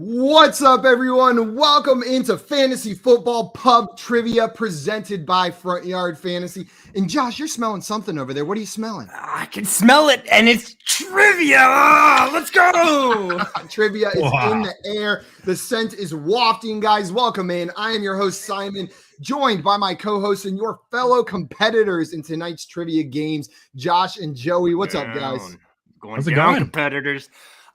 What's up, everyone? Welcome into Fantasy Football Pub Trivia presented by Front Yard Fantasy. And Josh, you're smelling something over there. What are you smelling? I can smell it, and it's trivia. Let's go. Trivia is in the air. The scent is wafting, guys. Welcome in. I am your host, Simon, joined by my co-hosts and your fellow competitors in tonight's trivia games, Josh and Joey. What's up, guys? How's it going, competitors?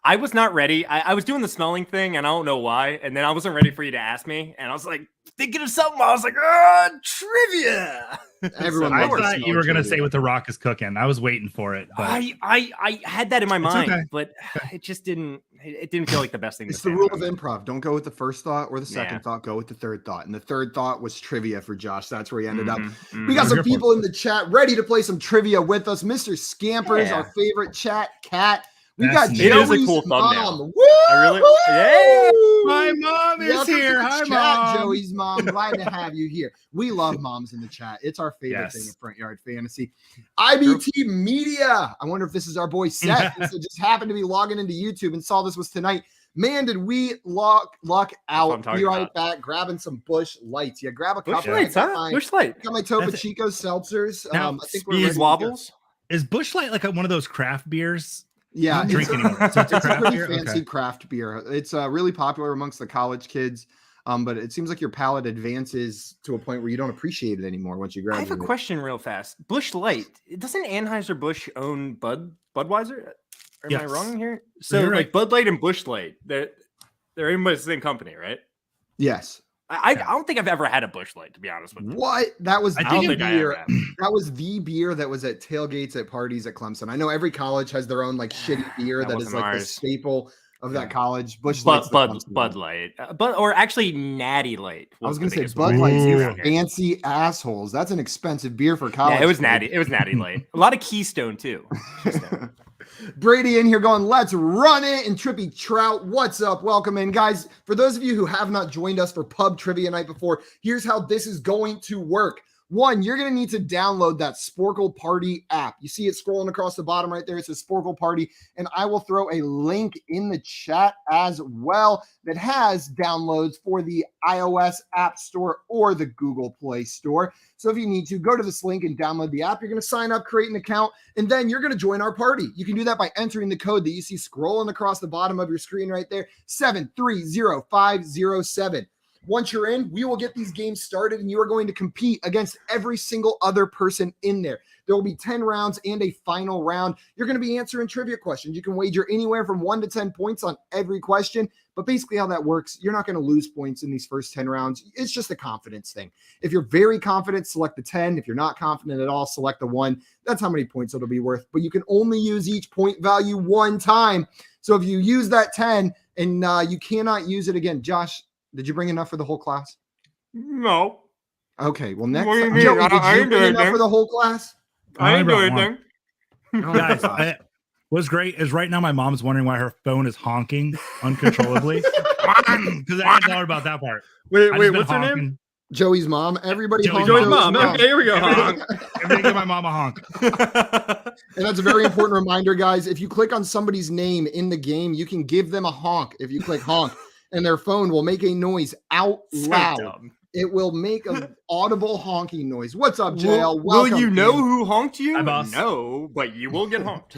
I was not ready. I was doing the smelling thing, and I don't know why. And then I wasn't ready for you to ask me. And I was like, thinking of something. I was like, trivia. Everyone, I thought you were going to say what the Rock is cooking. I was waiting for it. But I had that in my mind, okay. but it just didn't. It didn't feel like the best thing. It's the rule of improv. Don't go with the first thought or the second thought. Go with the third thought. And the third thought was trivia for Josh. That's where he ended up. We got some people in the chat ready to play some trivia with us. Mr. Scampers, our favorite chat cat. We got Joey's a cool mom. My mom is here. Hi, Mom. Joey's mom. Glad to have you here. We love moms in the chat. It's our favorite thing in Front Yard Fantasy. IBT Media. I wonder if this is our boy Seth. So just happened to be logging into YouTube and saw this was tonight. Man, did we luck out. Be right back grabbing some Busch Lights. Yeah, grab a couple. Busch Lights, huh? Busch Light. Got my Topo Chico seltzers. Now, I think we're ready wobbles. Is Busch Light like one of those craft beers? Yeah, drink anymore. So it's a pretty fancy craft beer. It's really popular amongst the college kids, but it seems like your palate advances to a point where you don't appreciate it anymore once you graduate. I have a question real fast. Busch Light, doesn't Anheuser-Busch own Budweiser? Am I wrong here? So like right. Bud Light and Busch Light, they're in the same company, right? Yes. I don't think I've ever had a Busch Light, to be honest with you. What? That was the beer. That was the beer that was at tailgates at parties at Clemson. I know every college has their own like shitty beer that is like the staple of that college. Busch Light, Bud Light, or actually Natty Light. I was gonna say Bud Light. Fancy assholes. That's an expensive beer for college. Yeah, it was Natty. It was Natty Light. A lot of Keystone too. Brady in here going, let's run it. And Trippy Trout, what's up? Welcome in, guys. For those of you who have not joined us for Pub Trivia Night before, here's how this is going to work. One, you're going to need to download that Sporkle Party app. You see it scrolling across the bottom right there. It says Sporkle Party, and I will throw a link in the chat as well that has downloads for the iOS App Store or the Google Play Store. So if you need to, go to this link and download the app. You're going to sign up, create an account, and then you're going to join our party. You can do that by entering the code that you see scrolling across the bottom of your screen right there, 730507. Once you're in, we will get these games started, and you are going to compete against every single other person in there. There will be 10 rounds and a final round. You're going to be answering trivia questions. You can wager anywhere from 1 to 10 points on every question, but basically how that works, you're not going to lose points in these first 10 rounds. It's just a confidence thing. If you're very confident, select the 10. If you're not confident at all, select the 1. That's how many points it'll be worth, but you can only use each point value one time. So if you use that 10 and you cannot use it again, Josh, did you bring enough for the whole class? No. Okay. Well, next time, Joey, did you bring enough for the whole class? I didn't do anything. Guys, what's great is right now my mom's wondering why her phone is honking uncontrollably. Because I didn't tell her about that part. Wait, what's her name? Joey's mom. Everybody Joey's mom. Okay, here we go. Everybody give my mom a honk. And that's a very important reminder, guys. If you click on somebody's name in the game, you can give them a honk if you click honk. And their phone will make a noise out loud. It will make an audible honking noise. What's up, JL? Will you know who honked you? Boss. No, but you will get honked.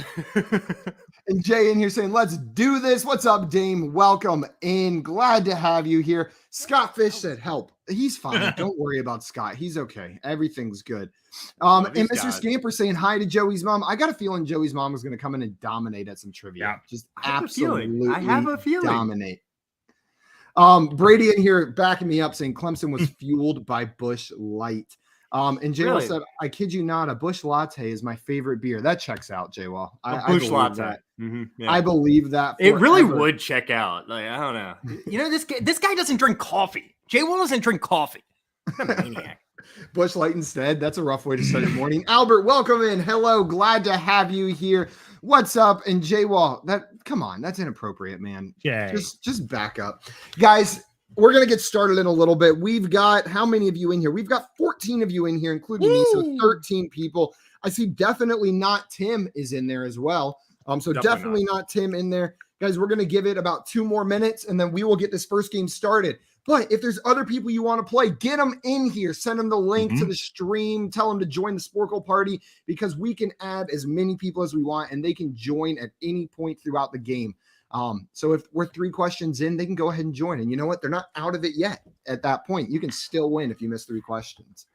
And Jay in here saying, let's do this. What's up, Dame? Welcome in. Glad to have you here. Scott Fish said, help. He's fine. Don't worry about Scott. He's okay. Everything's good. And Mr. Scamper saying hi to Joey's mom. I got a feeling Joey's mom was going to come in and dominate at some trivia. Yeah. Just absolutely I have a feeling. Dominate. Brady in here backing me up saying Clemson was fueled by Busch Light. And J-Wall said, I kid you not, a Busch Latte is my favorite beer. That checks out, J-Wall. I Busch Latte. That. Yeah. I believe that. It really would check out. Like, I don't know. You know, this guy doesn't drink coffee. J-Wall doesn't drink coffee. I'm a maniac. Busch Light instead. That's a rough way to start your morning. Albert, welcome in. Hello. Glad to have you here. What's up? And J-Wall, come on, that's inappropriate, man. Yeah. Just back up. Guys, we're going to get started in a little bit. We've got how many of you in here? We've got 14 of you in here, including me, so 13 people. I see definitely not Tim is in there as well. So definitely not Tim in there. Guys, we're going to give it about 2 more minutes, and then we will get this first game started. But if there's other people you want to play, get them in here. Send them the link to the stream. Tell them to join the Sporkle party because we can add as many people as we want, and they can join at any point throughout the game. So if we're 3 questions in, they can go ahead and join. And you know what? They're not out of it yet. At that point, you can still win if you miss 3 questions.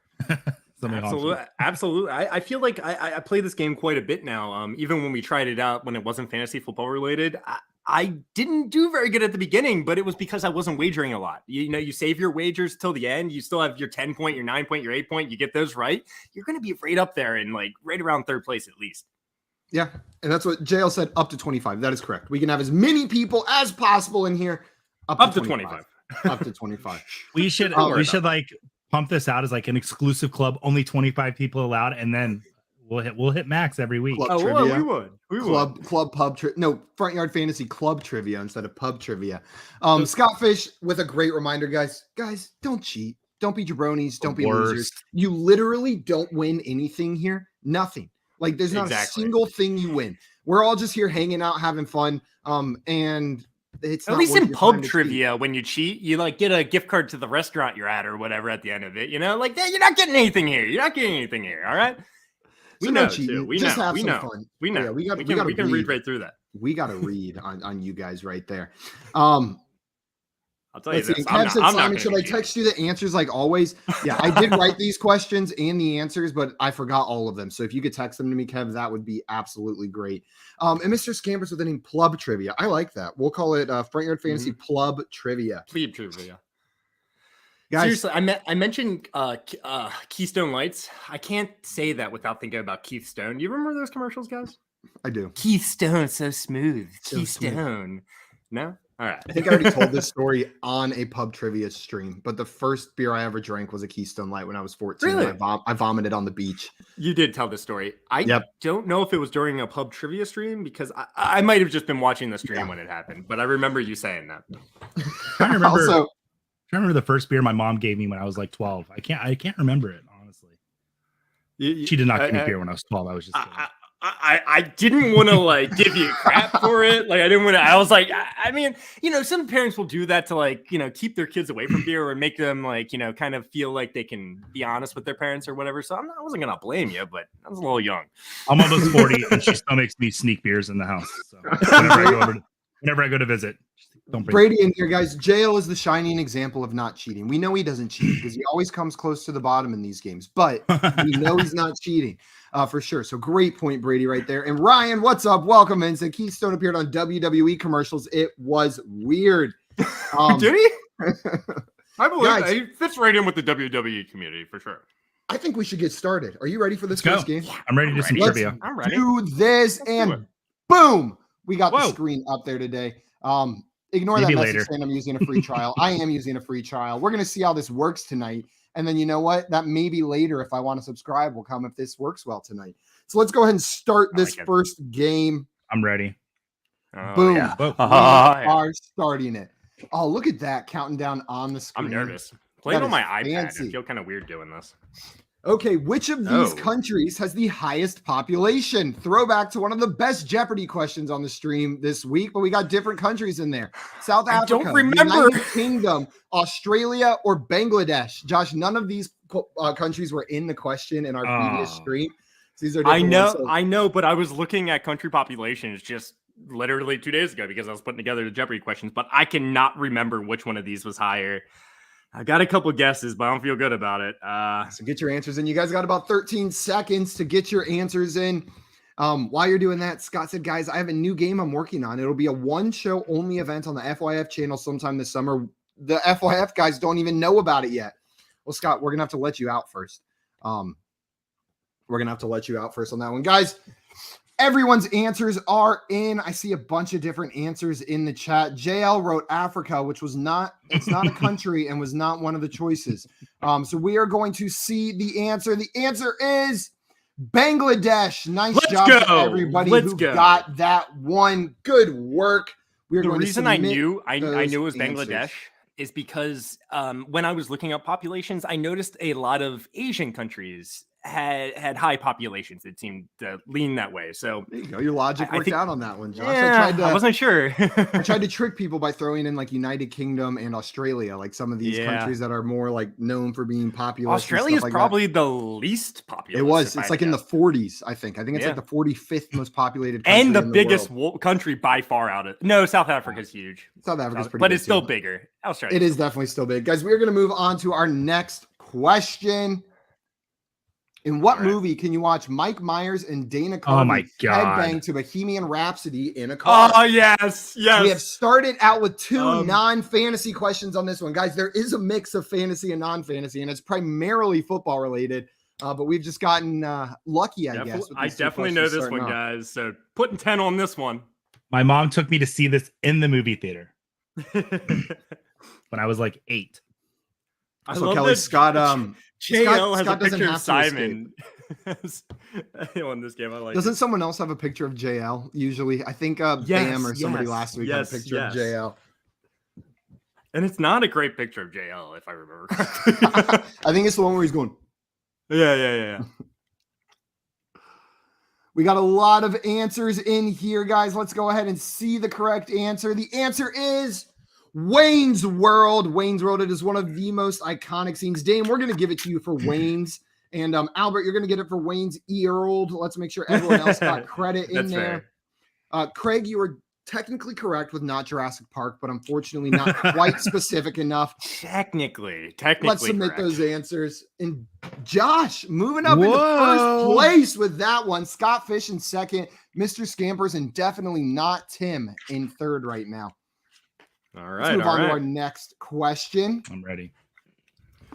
Absolutely. I feel like I play this game quite a bit now. Even when we tried it out when it wasn't fantasy football related, I didn't do very good at the beginning, but it was because I wasn't wagering a lot. You save your wagers till the end. You still have your 10 point, your 9 point, your 8 point. You get those right. You're going to be right up there and like right around 3rd place at least. Yeah. And that's what JL said, up to 25. That is correct. We can have as many people as possible in here. Up to 25. Up to 25. We should like pump this out as like an exclusive club, only 25 people allowed, and then we'll hit max every week. Club trivia. We would. Club pub Front Yard Fantasy Club trivia instead of pub trivia. Scott Fish with a great reminder, guys. Guys, don't cheat. Don't be jabronis. Don't be losers. You literally don't win anything here. Nothing. Like there's not a single thing you win. We're all just here hanging out, having fun. And it's at least in pub trivia, when you cheat, you like get a gift card to the restaurant you're at or whatever at the end of it. Like that, you're not getting anything here. You're not getting anything here. All right. We know. We know. Fun. Yeah, we can read right through that. We got to read on you guys right there. I'll tell you this. Kev said, Simon, should I text you the answers like always? Yeah, I did write these questions and the answers, but I forgot all of them. So if you could text them to me, Kev, that would be absolutely great. And Mr. Scampers with the name Plub Trivia. I like that. We'll call it Front Yard Fantasy Plub Trivia. Plebe Trivia. Guys, seriously, I mentioned Keystone Lights. I can't say that without thinking about Keith Stone. You remember those commercials, guys? I do. Keith Stone, so smooth. Keystone. No? All right. I think I already told this story on a pub trivia stream, but the first beer I ever drank was a Keystone Light when I was 14. Really? I vomited on the beach. You did tell this story. I don't know if it was during a pub trivia stream because I might have just been watching the stream when it happened, but I remember you saying that. I remember the first beer my mom gave me when I was like 12. I can't remember it, honestly. She did not give me beer when I was 12. I was just kidding. I didn't want to like give you crap for it. Like I didn't want to. I was like, I mean, some parents will do that to like, keep their kids away from beer or make them like, kind of feel like they can be honest with their parents or whatever. So I wasn't gonna blame you, but I was a little young. I'm almost 40, and she still makes me sneak beers in the house. So whenever I go to visit, don't bring Brady in here, guys. JL is the shining example of not cheating. We know he doesn't cheat because he always comes close to the bottom in these games, but we know he's not cheating. For sure. So great point, Brady, right there. And Ryan, what's up? Welcome in. Said Keystone appeared on WWE commercials. It was weird. Did he? I believe he fits right in with the WWE community for sure. I think we should get started. Are you ready for this first game? I'm ready to do some trivia. I'm ready. Do this and boom, we got the screen up there today. Ignore Maybe that message later. saying I'm using a free trial. I am using a free trial. We're going to see how this works tonight. And then you know what? That maybe later, if I want to subscribe, will come if this works well tonight. So let's go ahead and start this first game. I'm ready. Boom. Yeah. We are starting it. Oh, look at that counting down on the screen. I'm nervous. Playing on my iPad. I feel kind of weird doing this. Okay, which of these countries has the highest population? Throwback to one of the best Jeopardy questions on the stream this week, but we got different countries in there. South Africa, I don't remember. United Kingdom, Australia, or Bangladesh. Josh, none of these countries were in the question in our previous stream. So these are I know, but I was looking at country populations just literally 2 days ago because I was putting together the Jeopardy questions, but I cannot remember which one of these was higher. I got a couple guesses, but I don't feel good about it. So get your answers in. You guys got about 13 seconds to get your answers in. While you're doing that, Scott said, guys, I have a new game I'm working on. It'll be a one-show only event on the FYF channel sometime this summer. The FYF guys don't even know about it yet. Well, Scott, we're going to have to let you out first. On that one. Guys, everyone's answers are in. I see a bunch of different answers in the chat. JL wrote Africa, which was it's not a country and was not one of the choices. So we are going to see the answer. The answer is Bangladesh. Nice job to everybody who got that one. Good work. The reason I knew it was Bangladesh is because when I was looking up populations, I noticed a lot of Asian countries had high populations. It seemed to lean that way. So there you go. Your logic worked out on that one, Josh. Yeah, I wasn't sure. I tried to trick people by throwing in like United Kingdom and Australia, like some of these countries that are more like known for being popular. Australia is probably the least popular. It was. It's like in the 40s, I think. I think it's like the 45th most populated country and the in biggest world. Country by far out of. No, South Africa's huge. South Africa's pretty but big it's still too. bigger. Australia. It is definitely still big. Guys, we're going to move on to our next question. In what movie can you watch Mike Myers and Dana Carvey headbang to Bohemian Rhapsody in a car? Oh, yes. We have started out with two non-fantasy questions on this one. Guys, there is a mix of fantasy and non-fantasy, and it's primarily football related, but we've just gotten lucky, I guess. I definitely know this one, guys, so putting 10 on this one. My mom took me to see this in the movie theater when I was like 8. So Kelly, Scott JL has Scott a picture of Simon on this game. I like. Doesn't someone else have a picture of JL? Usually, I think Bam or somebody last week had a picture of JL. And it's not a great picture of JL, if I remember correctly. I think it's the one where he's going. Yeah. We got a lot of answers in here, guys. Let's go ahead and see the correct answer. The answer is Wayne's World. Wayne's World, it is one of the most iconic scenes. Dame, we're going to give it to you for Wayne's. And Albert, you're going to get it for Wayne's Earled. Let's make sure everyone else got credit in there. Craig, you were technically correct with not Jurassic Park, but unfortunately not quite specific enough. Technically Let's submit those answers. And Josh, moving up into first place with that one. Scott Fish in second. Mr. Scampers, and definitely not Tim in third right now. All right. Let's move on to our next question. I'm ready.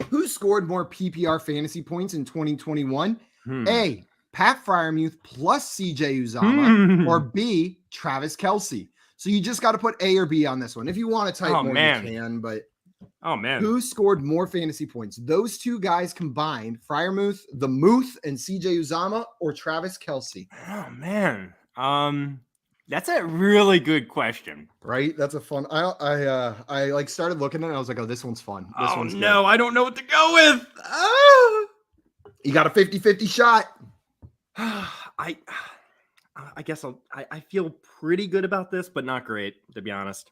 Who scored more PPR fantasy points in 2021? A, Pat Freiermuth plus CJ Uzomah, or B, Travis Kelce. So you just got to put A or B on this one. If you want to type more, you can, but who scored more fantasy points? Those two guys combined, Freiermuth, the Muth, and CJ Uzomah, or Travis Kelce? Oh, man. That's a really good question. Right? That's a fun. I like started looking at it. I was like, oh, this one's fun. This one's good. I don't know what to go with. You got a 50-50 shot. I guess I feel pretty good about this, but not great, to be honest.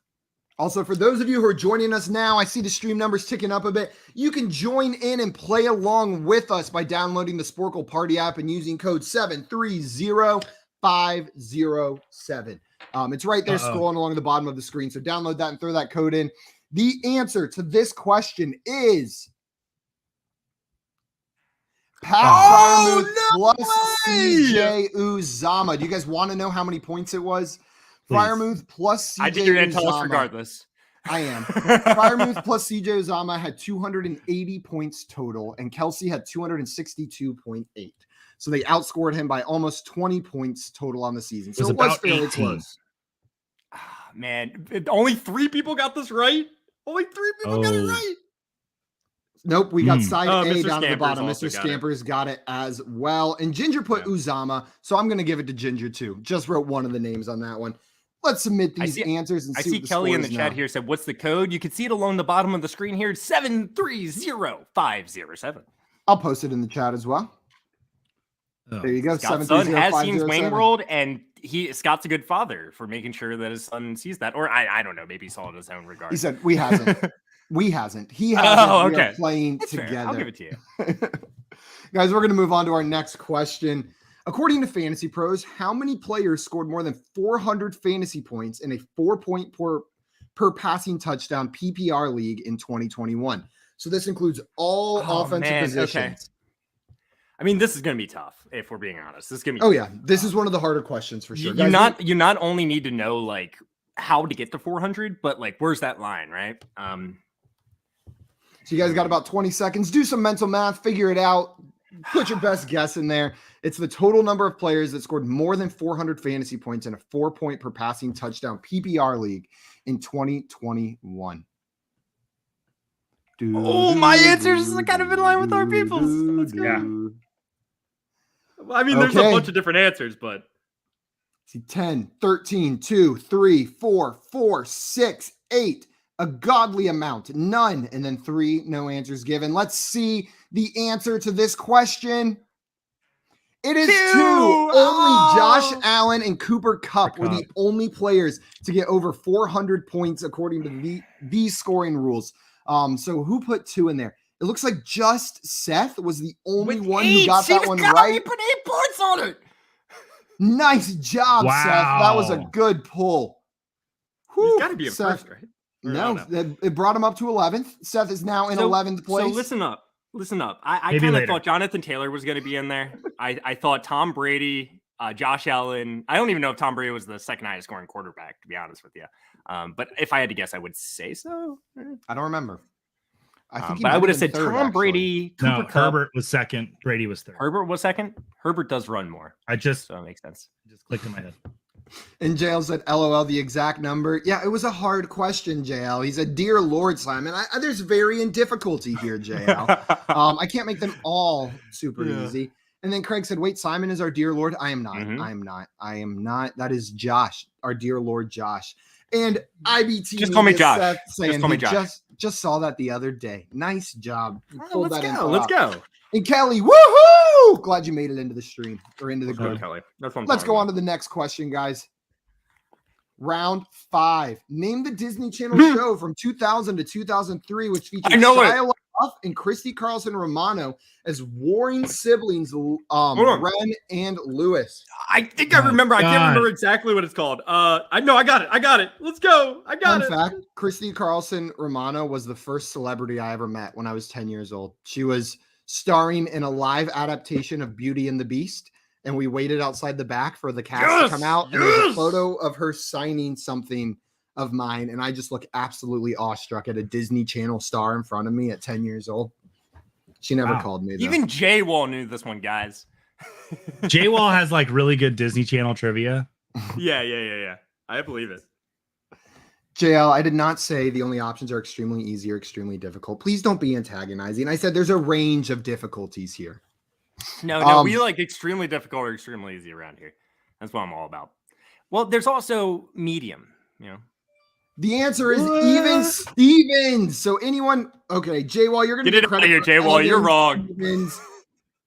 Also, for those of you who are joining us now, I see the stream numbers ticking up a bit. You can join in and play along with us by downloading the Sporkle Party app and using code 730507. It's right there scrolling along the bottom of the screen. So download that and throw that code in. The answer to this question is Pat Freiermuth plus CJ Uzomah. Do you guys want to know how many points it was? Please. Freiermuth plus CJ Uzomah. I think you're going to tell us regardless. I am. Freiermuth plus CJ Uzomah had 280 points total, and Kelce had 262.8. So they outscored him by almost 20 points total on the season. So it was fairly close. Man, only 3 people got this right? Only 3 people got it right? Nope, we got side A Mr. down Scampers at the bottom. Mr. Scampers got it as well. And Ginger put Uzomah, so I'm going to give it to Ginger too. Just wrote one of the names on that one. Let's submit these answers and see what the Kelly in the now. chat here said, what's the code? You can see it along the bottom of the screen here, 730507. I'll post it in the chat as well. There you go. Scott's son has seen Wayne World, and Scott's a good father for making sure that his son sees that. Or I don't know, maybe he saw it in his own regard. He said, we hasn't. He hasn't. We are playing That's together. Fair. I'll give it to you. Guys, we're going to move on to our next question. According to Fantasy Pros, how many players scored more than 400 fantasy points in a 4-point per passing touchdown PPR league in 2021? So this includes all offensive positions. Okay. I mean, this is going to be tough if we're being honest. This is going to be This is one of the harder questions for sure. You not only need to know like how to get to 400, but like where's that line, right? So you guys got about 20 seconds. Do some mental math, figure it out. Put your best guess in there. It's the total number of players that scored more than 400 fantasy points in a 4-point per passing touchdown PPR league in 2021. My answers is kind of in line with our people's. Let's go. Yeah. I mean, there's a bunch of different answers, but see 10, 13, 2, 3, 4, 4, 6, 8. A godly amount, none, and then 3, no answers given. Let's see the answer to this question. It is 2. Two. Only Josh Oh. Allen and Cooper Kupp were the only players to get over 400 points according to these scoring rules. So who put 2 in there? It looks like just Seth was the only one who got that one right. He put 8 points on it. Nice job, Seth. That was a good pull. He's got to be in Seth, first, right? No, it brought him up to 11th. Seth is now in 11th place. So listen up. I kind of thought Jonathan Taylor was going to be in there. I thought Tom Brady, Josh Allen. I don't even know if Tom Brady was the second highest scoring quarterback, to be honest with you. But if I had to guess, I would say so. I don't remember. I think but I would have said third, Tom Brady. Cooper Kupp. Herbert was second. Brady was third. Herbert was second. Herbert does run more. So it makes sense. Just clicked in my head. And JL said, LOL, the exact number. Yeah, it was a hard question, JL. He said, Dear Lord Slime. And there's varying difficulty here, JL. I can't make them all super easy. And then Craig said, wait, Simon is our dear Lord. I am not. I am not. That is Josh, our dear Lord Josh. And IBT just call me Josh. Seth saying just call me Josh. Just saw that the other day. Nice job. Let's go. And Kelly, woohoo! Glad you made it into the stream or into the group. Kelly. That's what Let's go on to the next question, guys. Round 5. Name the Disney Channel show from 2000 to 2003, which featured Shia LaBeouf and Christy Carlson Romano as warring siblings, Ren and Lewis. I think I remember. I can't remember exactly what it's called. I got it. Let's go. I got it. Fun fact, Christy Carlson Romano was the first celebrity I ever met when I was 10 years old. She was starring in a live adaptation of Beauty and the Beast, and we waited outside the back for the cast to come out, and there's a photo of her signing something of mine, and I just look absolutely awestruck at a Disney Channel star in front of me at 10 years old. She never called me, though. Even J-Wall knew this one, guys. J-Wall has like really good Disney Channel trivia. Yeah. I believe it. JL, I did not say the only options are extremely easy or extremely difficult. Please don't be antagonizing. I said there's a range of difficulties here. No, we like extremely difficult or extremely easy around here. That's what I'm all about. Well, there's also medium, The answer is even Stevens. So anyone, okay, J-Wall, you're going to get credit here, J-Wall. You're wrong. Stevens.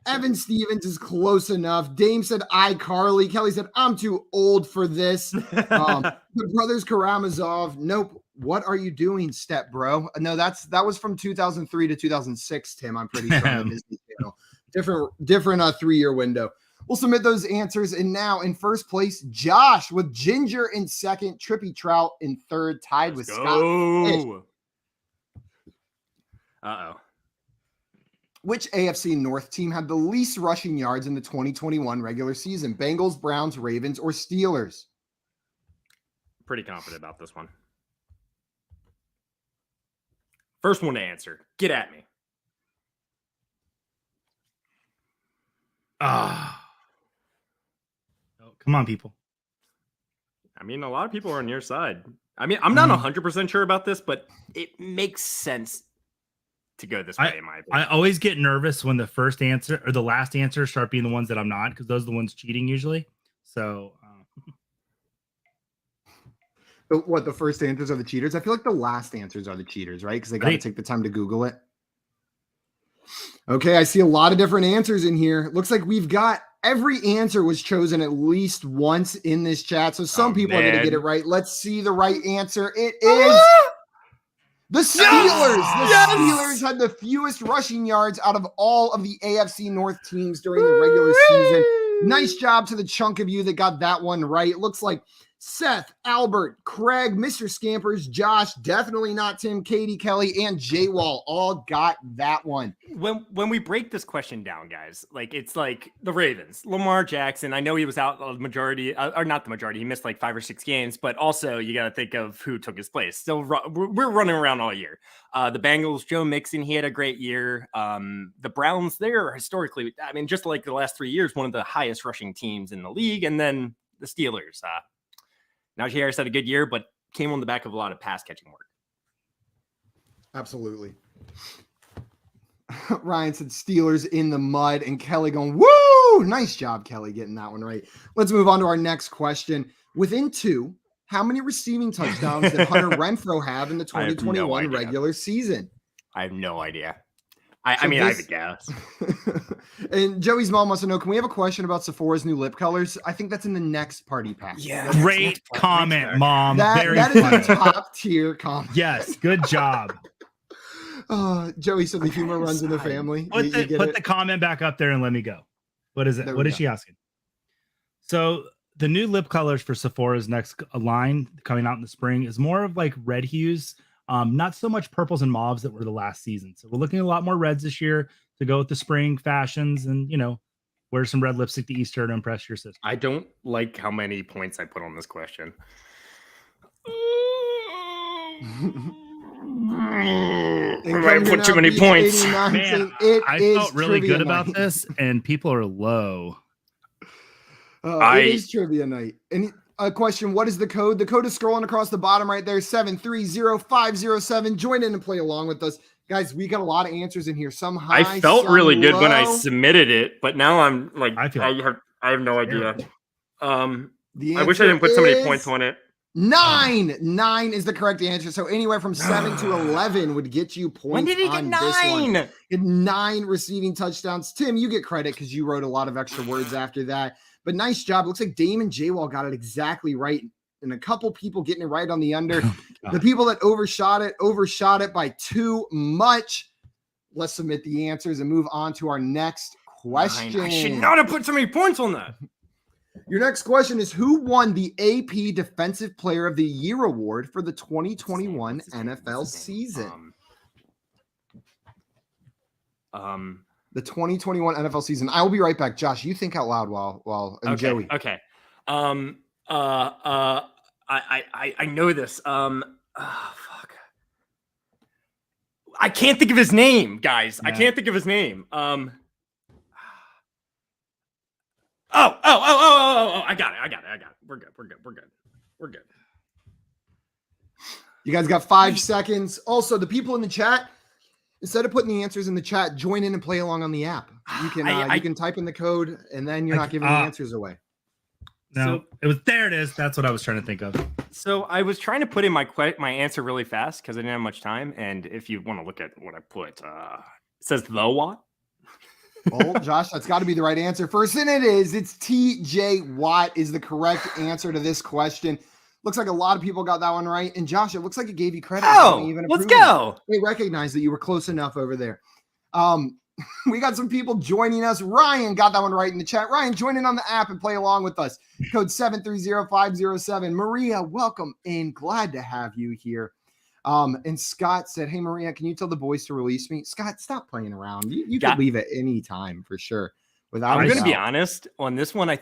Evan Stevens is close enough. Dame said iCarly. Kelly said I'm too old for this. The brothers Karamazov. Nope. What are you doing, step bro? No, that was from 2003 to 2006. Tim, I'm pretty sure on the Disney Channel. Different 3-year window. We'll submit those answers. And now in first place, Josh with Ginger in second, Trippy Trout in third, tied with Scott. Uh-oh. Which AFC North team had the least rushing yards in the 2021 regular season? Bengals, Browns, Ravens, or Steelers? Pretty confident about this one. First one to answer. Get at me. Oh, come on, people. I mean, a lot of people are on your side. I mean, I'm not 100% sure about this, but it makes sense to go this way, in my opinion. I always get nervous when the first answer or the last answer start being the ones that I'm not, because those are the ones cheating usually. So, what, the first answers are the cheaters? I feel like the last answers are the cheaters, right? Because they got to take the time to Google it. Okay, I see a lot of different answers in here. Looks like we've got every answer was chosen at least once in this chat. So some people are going to get it right. Let's see the right answer. It is the Steelers. Steelers had the fewest rushing yards out of all of the AFC North teams during the regular season. Nice job to the chunk of you that got that one right. It looks like Seth, Albert, Craig, Mr. Scampers, Josh, definitely not Tim, Katie, Kelly, and J-Wall all got that one. When we break this question down, guys, like it's like the Ravens, Lamar Jackson. I know he was out the majority, or not the majority. He missed like 5 or 6 games, but also you got to think of who took his place. Still, we're running around all year. The Bengals, Joe Mixon, he had a great year. The Browns, they're historically, I mean, just like the last 3 years, one of the highest rushing teams in the league, and then the Steelers. Najee Harris had a good year, but came on the back of a lot of pass catching work. Absolutely. Ryan said Steelers in the mud, and Kelly going, woo! Nice job, Kelly, getting that one right. Let's move on to our next question. Within 2, how many receiving touchdowns did Hunter Renfrow have in the 2021 regular season? I have no idea. I mean, I have a guess. And Joey's mom wants to know, can we have a question about Sephora's new lip colors? I think that's in the next party pack. Yeah. Great comment, Mom. That is a top tier comment. Yes, good job. Joey said the humor runs in the family. Put the comment back up there and let me go. What is it? What is she asking? So the new lip colors for Sephora's next line coming out in the spring is more of like red hues, not so much purples and mauves that were the last season. So we're looking at a lot more reds this year to go with the spring fashions and, wear some red lipstick to Easter to impress your sister. I don't like how many points I put on this question. I put too many points. Man, I felt really good about this, and people are low. It is trivia night. And a question, what is the code? The code is scrolling across the bottom right there, 730507. Join in and play along with us. Guys, we got a lot of answers in here. Some high, I felt some really good low. when I submitted it, but now I'm like, I have no idea. The I wish I didn't put so many points on it. 9 is the correct answer. So anywhere from 7 to 11 would get you points. When did he get 9? 9 receiving touchdowns. Tim, you get credit because you wrote a lot of extra words after that. But nice job. Looks like Damon J-Wall got it exactly right. And a couple people getting it right on the under. The people that overshot it by too much. Let's submit the answers and move on to our next question. I should not have put so many points on that. Your next question is, who won the AP Defensive Player of the Year award for the 2021 NFL season? The 2021 NFL season. I will be right back. Josh, you think out loud while Joey. Okay. I know this. Fuck. I can't think of his name, guys. Yeah. I can't think of his name. I got it. We're good. You guys got 5 seconds. Also, the people in the chat, instead of putting the answers in the chat, join in and play along on the app. You can you can type in the code, and then you're not giving the answers away. No, there it is. That's what I was trying to think of. So I was trying to put in my answer really fast because I didn't have much time. And if you want to look at what I put, it says the Watt. Oh, Josh, that's got to be the right answer. First, and it is. It's TJ Watt is the correct answer to this question. Looks like a lot of people got that one right. And Josh, it looks like it gave you credit. Let's go. They recognize that you were close enough over there. We got some people joining us. Ryan got that one right in the chat. Ryan, join in on the app and play along with us. Code 730507. Maria, welcome in. Glad to have you here. And Scott said, hey, Maria, can you tell the boys to release me? Scott, stop playing around. You can leave at any time for sure. I'm going to be honest on this one. I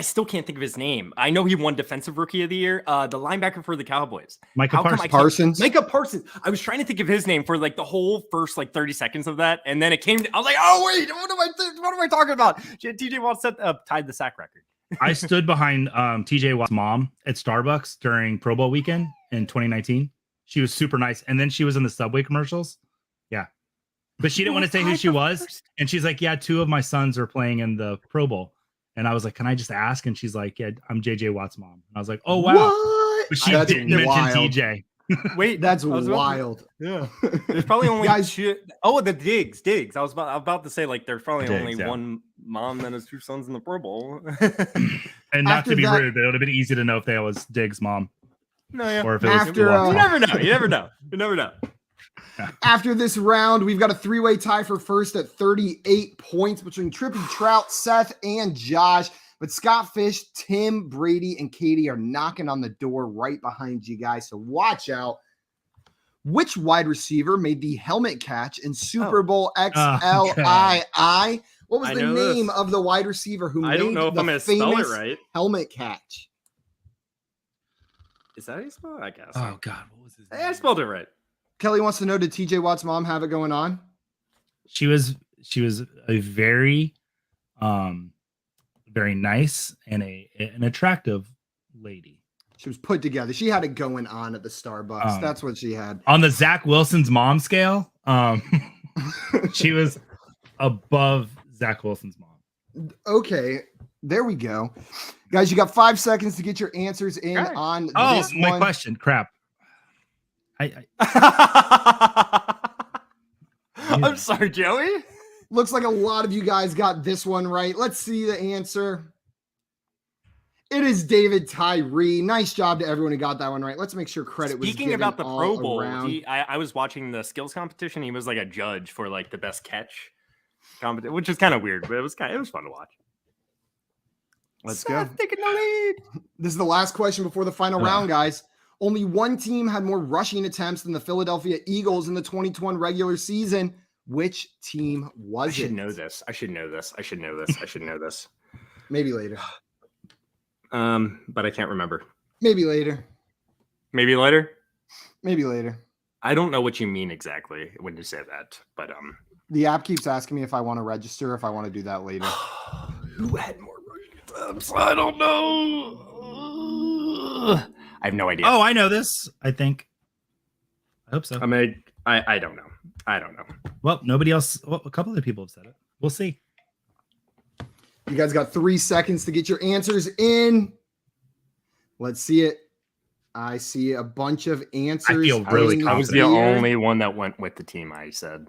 still can't think of his name. I know he won Defensive Rookie of the Year. The linebacker for the Cowboys. Micah Parsons. Micah Parsons. I was trying to think of his name for like the whole first 30 seconds of that. And then it came to, I was like, oh, wait, what am I talking about? TJ Watt tied the sack record. I stood behind TJ Watt's mom at Starbucks during Pro Bowl weekend in 2019. She was super nice. And then she was in the Subway commercials. Yeah. But she didn't want to say who she was. And she's like, yeah, 2 of my sons are playing in the Pro Bowl. And I was like, can I just ask? And she's like, yeah, I'm JJ Watt's mom. And I was like, oh, wow. What? But she didn't mention TJ. Wait, that's wild. Yeah. There's probably only the Diggs. I was about to say, like, there's probably only one mom that has 2 sons in the Pro Bowl. And not to be rude, but it would have been easy to know if that was Diggs' mom. No, yeah. Or if it was you never know. You never know. After this round, we've got a 3-way tie for first at 38 points between Trippy Trout, Seth, and Josh. But Scott Fish, Tim, Brady, and Katie are knocking on the door right behind you guys. So watch out. Which wide receiver made the helmet catch in Super Bowl XLII? What was the name of the wide receiver who made the famous helmet catch? Is that how you spell it? I guess. Oh, God. What was his name? I spelled it right. Kelly wants to know, did TJ Watt's mom have it going on? She was a very, very nice and an attractive lady. She was put together. She had it going on at the Starbucks. That's what she had. On the Zach Wilson's mom scale, she was above Zach Wilson's mom. Okay, there we go. Guys, you got 5 seconds to get your answers in on this one. My question. Crap. I'm sorry, Joey. Looks like a lot of you guys got this one right. Let's see the answer. It is David Tyree. Nice job to everyone who got that one right. Let's make sure credit was Speaking given about the Pro all Bowl, around. I was watching the skills competition. He was like a judge for like the best catch competition, which is kind of weird, but it was fun to watch. Let's Seth go. taking the lead. This is the last question before the final round, guys. Only one team had more rushing attempts than the Philadelphia Eagles in the 2021 regular season. Which team was it? I should know this. I should know this. I should know this. I should know this. Maybe later. But I can't remember. Maybe later. Maybe later. Maybe later. I don't know what you mean exactly when you say that, but the app keeps asking me if I want to register, if I want to do that later. Who had more rushing attempts? I don't know. I have no idea. Oh, I know this. I think. I hope so. I mean, I don't know. I don't know. Well, nobody else. Well, a couple of people have said it. We'll see. You guys got 3 seconds to get your answers in. Let's see it. I see a bunch of answers. I feel really confident. I was the only one that went with the team I said.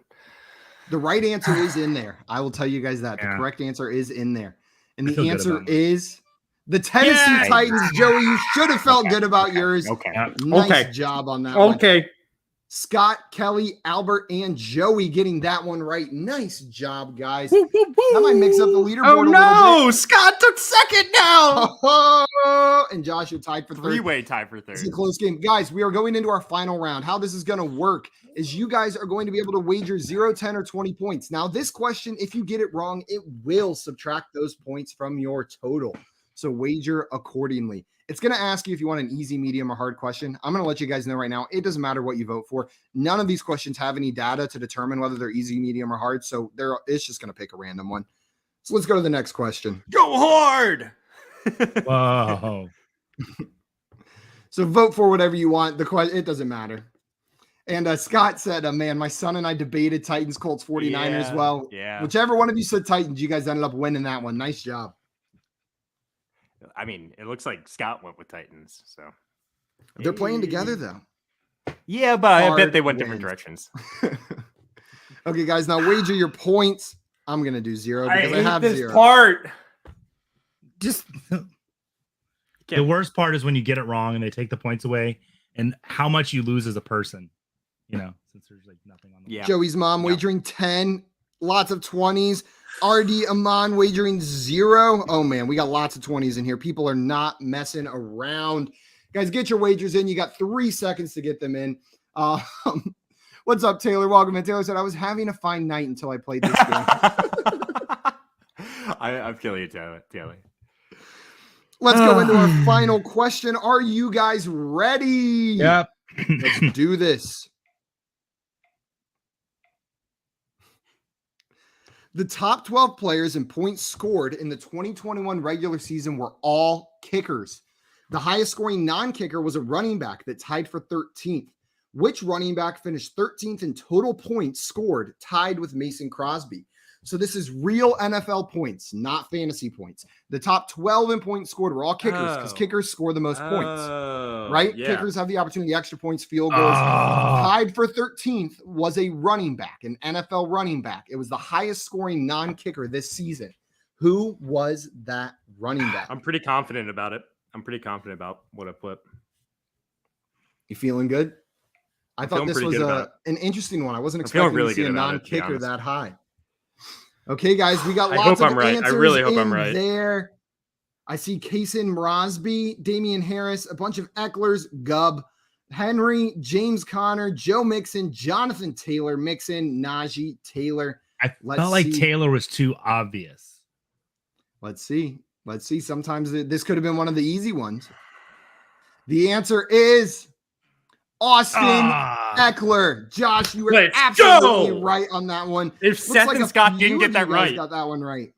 The right answer is in there. I will tell you guys that. Yeah. The correct answer is in there. And I feel the good answer about it. is the Tennessee Titans. Joey, you should have felt good about yours. Okay. Nice job on that one. Okay. Scott, Kelly, Albert, and Joey getting that one right. Nice job, guys. That might mix up the leaderboard Oh a little no! bit. Scott took second now. And Josh, you're tied for third. Three-way tie for third. It's a close game. Guys, we are going into our final round. How this is going to work is you guys are going to be able to wager 0, 10, or 20 points. Now, this question, if you get it wrong, it will subtract those points from your total. So wager accordingly. It's going to ask you if you want an easy, medium, or hard question. I'm going to let you guys know right now, it doesn't matter what you vote for. None of these questions have any data to determine whether they're easy, medium, or hard. So it's just going to pick a random one. So let's go to the next question. Go hard. Whoa. So vote for whatever you want. The question, it doesn't matter. And Scott said, man, my son and I debated Titans, Colts, 49ers. Well, whichever one of you said Titans, you guys ended up winning that one. Nice job. I mean, it looks like Scott went with Titans. So they're playing together, though. Yeah, but I bet they went different directions. Okay, guys, now wager your points. I'm going to do 0 because I have this 0. part. Just the worst part is when you get it wrong and they take the points away and how much you lose as a person, since there's like nothing on the Yeah. Joey's mom wagering 10, lots of 20s. RD Amon wagering 0. Oh, man, we got lots of 20s in here. People are not messing around. Guys, get your wagers in. You got 3 seconds to get them in. What's up, Taylor? Welcome in. Taylor said, I was having a fine night until I played this game. I'm killing you, Taylor. Let's go into our final question. Are you guys ready? Yep. Let's do this. The top 12 players in points scored in the 2021 regular season were all kickers. The highest scoring non-kicker was a running back that tied for 13th. Which running back finished 13th in total points scored, tied with Mason Crosby? So this is real NFL points, not fantasy points. The top 12 in points scored were all kickers because kickers score the most points, right? Yeah. Kickers have the opportunity, extra points, field goals. Tied for 13th was a running back, an NFL running back. It was the highest scoring non-kicker this season. Who was that running back? I'm pretty confident about it. I'm pretty confident about what I put. You feeling good? I thought this was an interesting one. I wasn't expecting to see a non-kicker that high. Okay, guys, we got lots of answers. I really hope I'm right. There, I see Kason Mrosby, Damian Harris, a bunch of Ecklers, Gubb, Henry, James Conner, Joe Mixon, Jonathan Taylor, Mixon, Najee Taylor. I felt like Taylor was too obvious. Let's see. Sometimes this could have been one of the easy ones. The answer is Austin Eckler. Josh, you were absolutely right on that one. If Seth and Scott didn't get that right. Got that one right.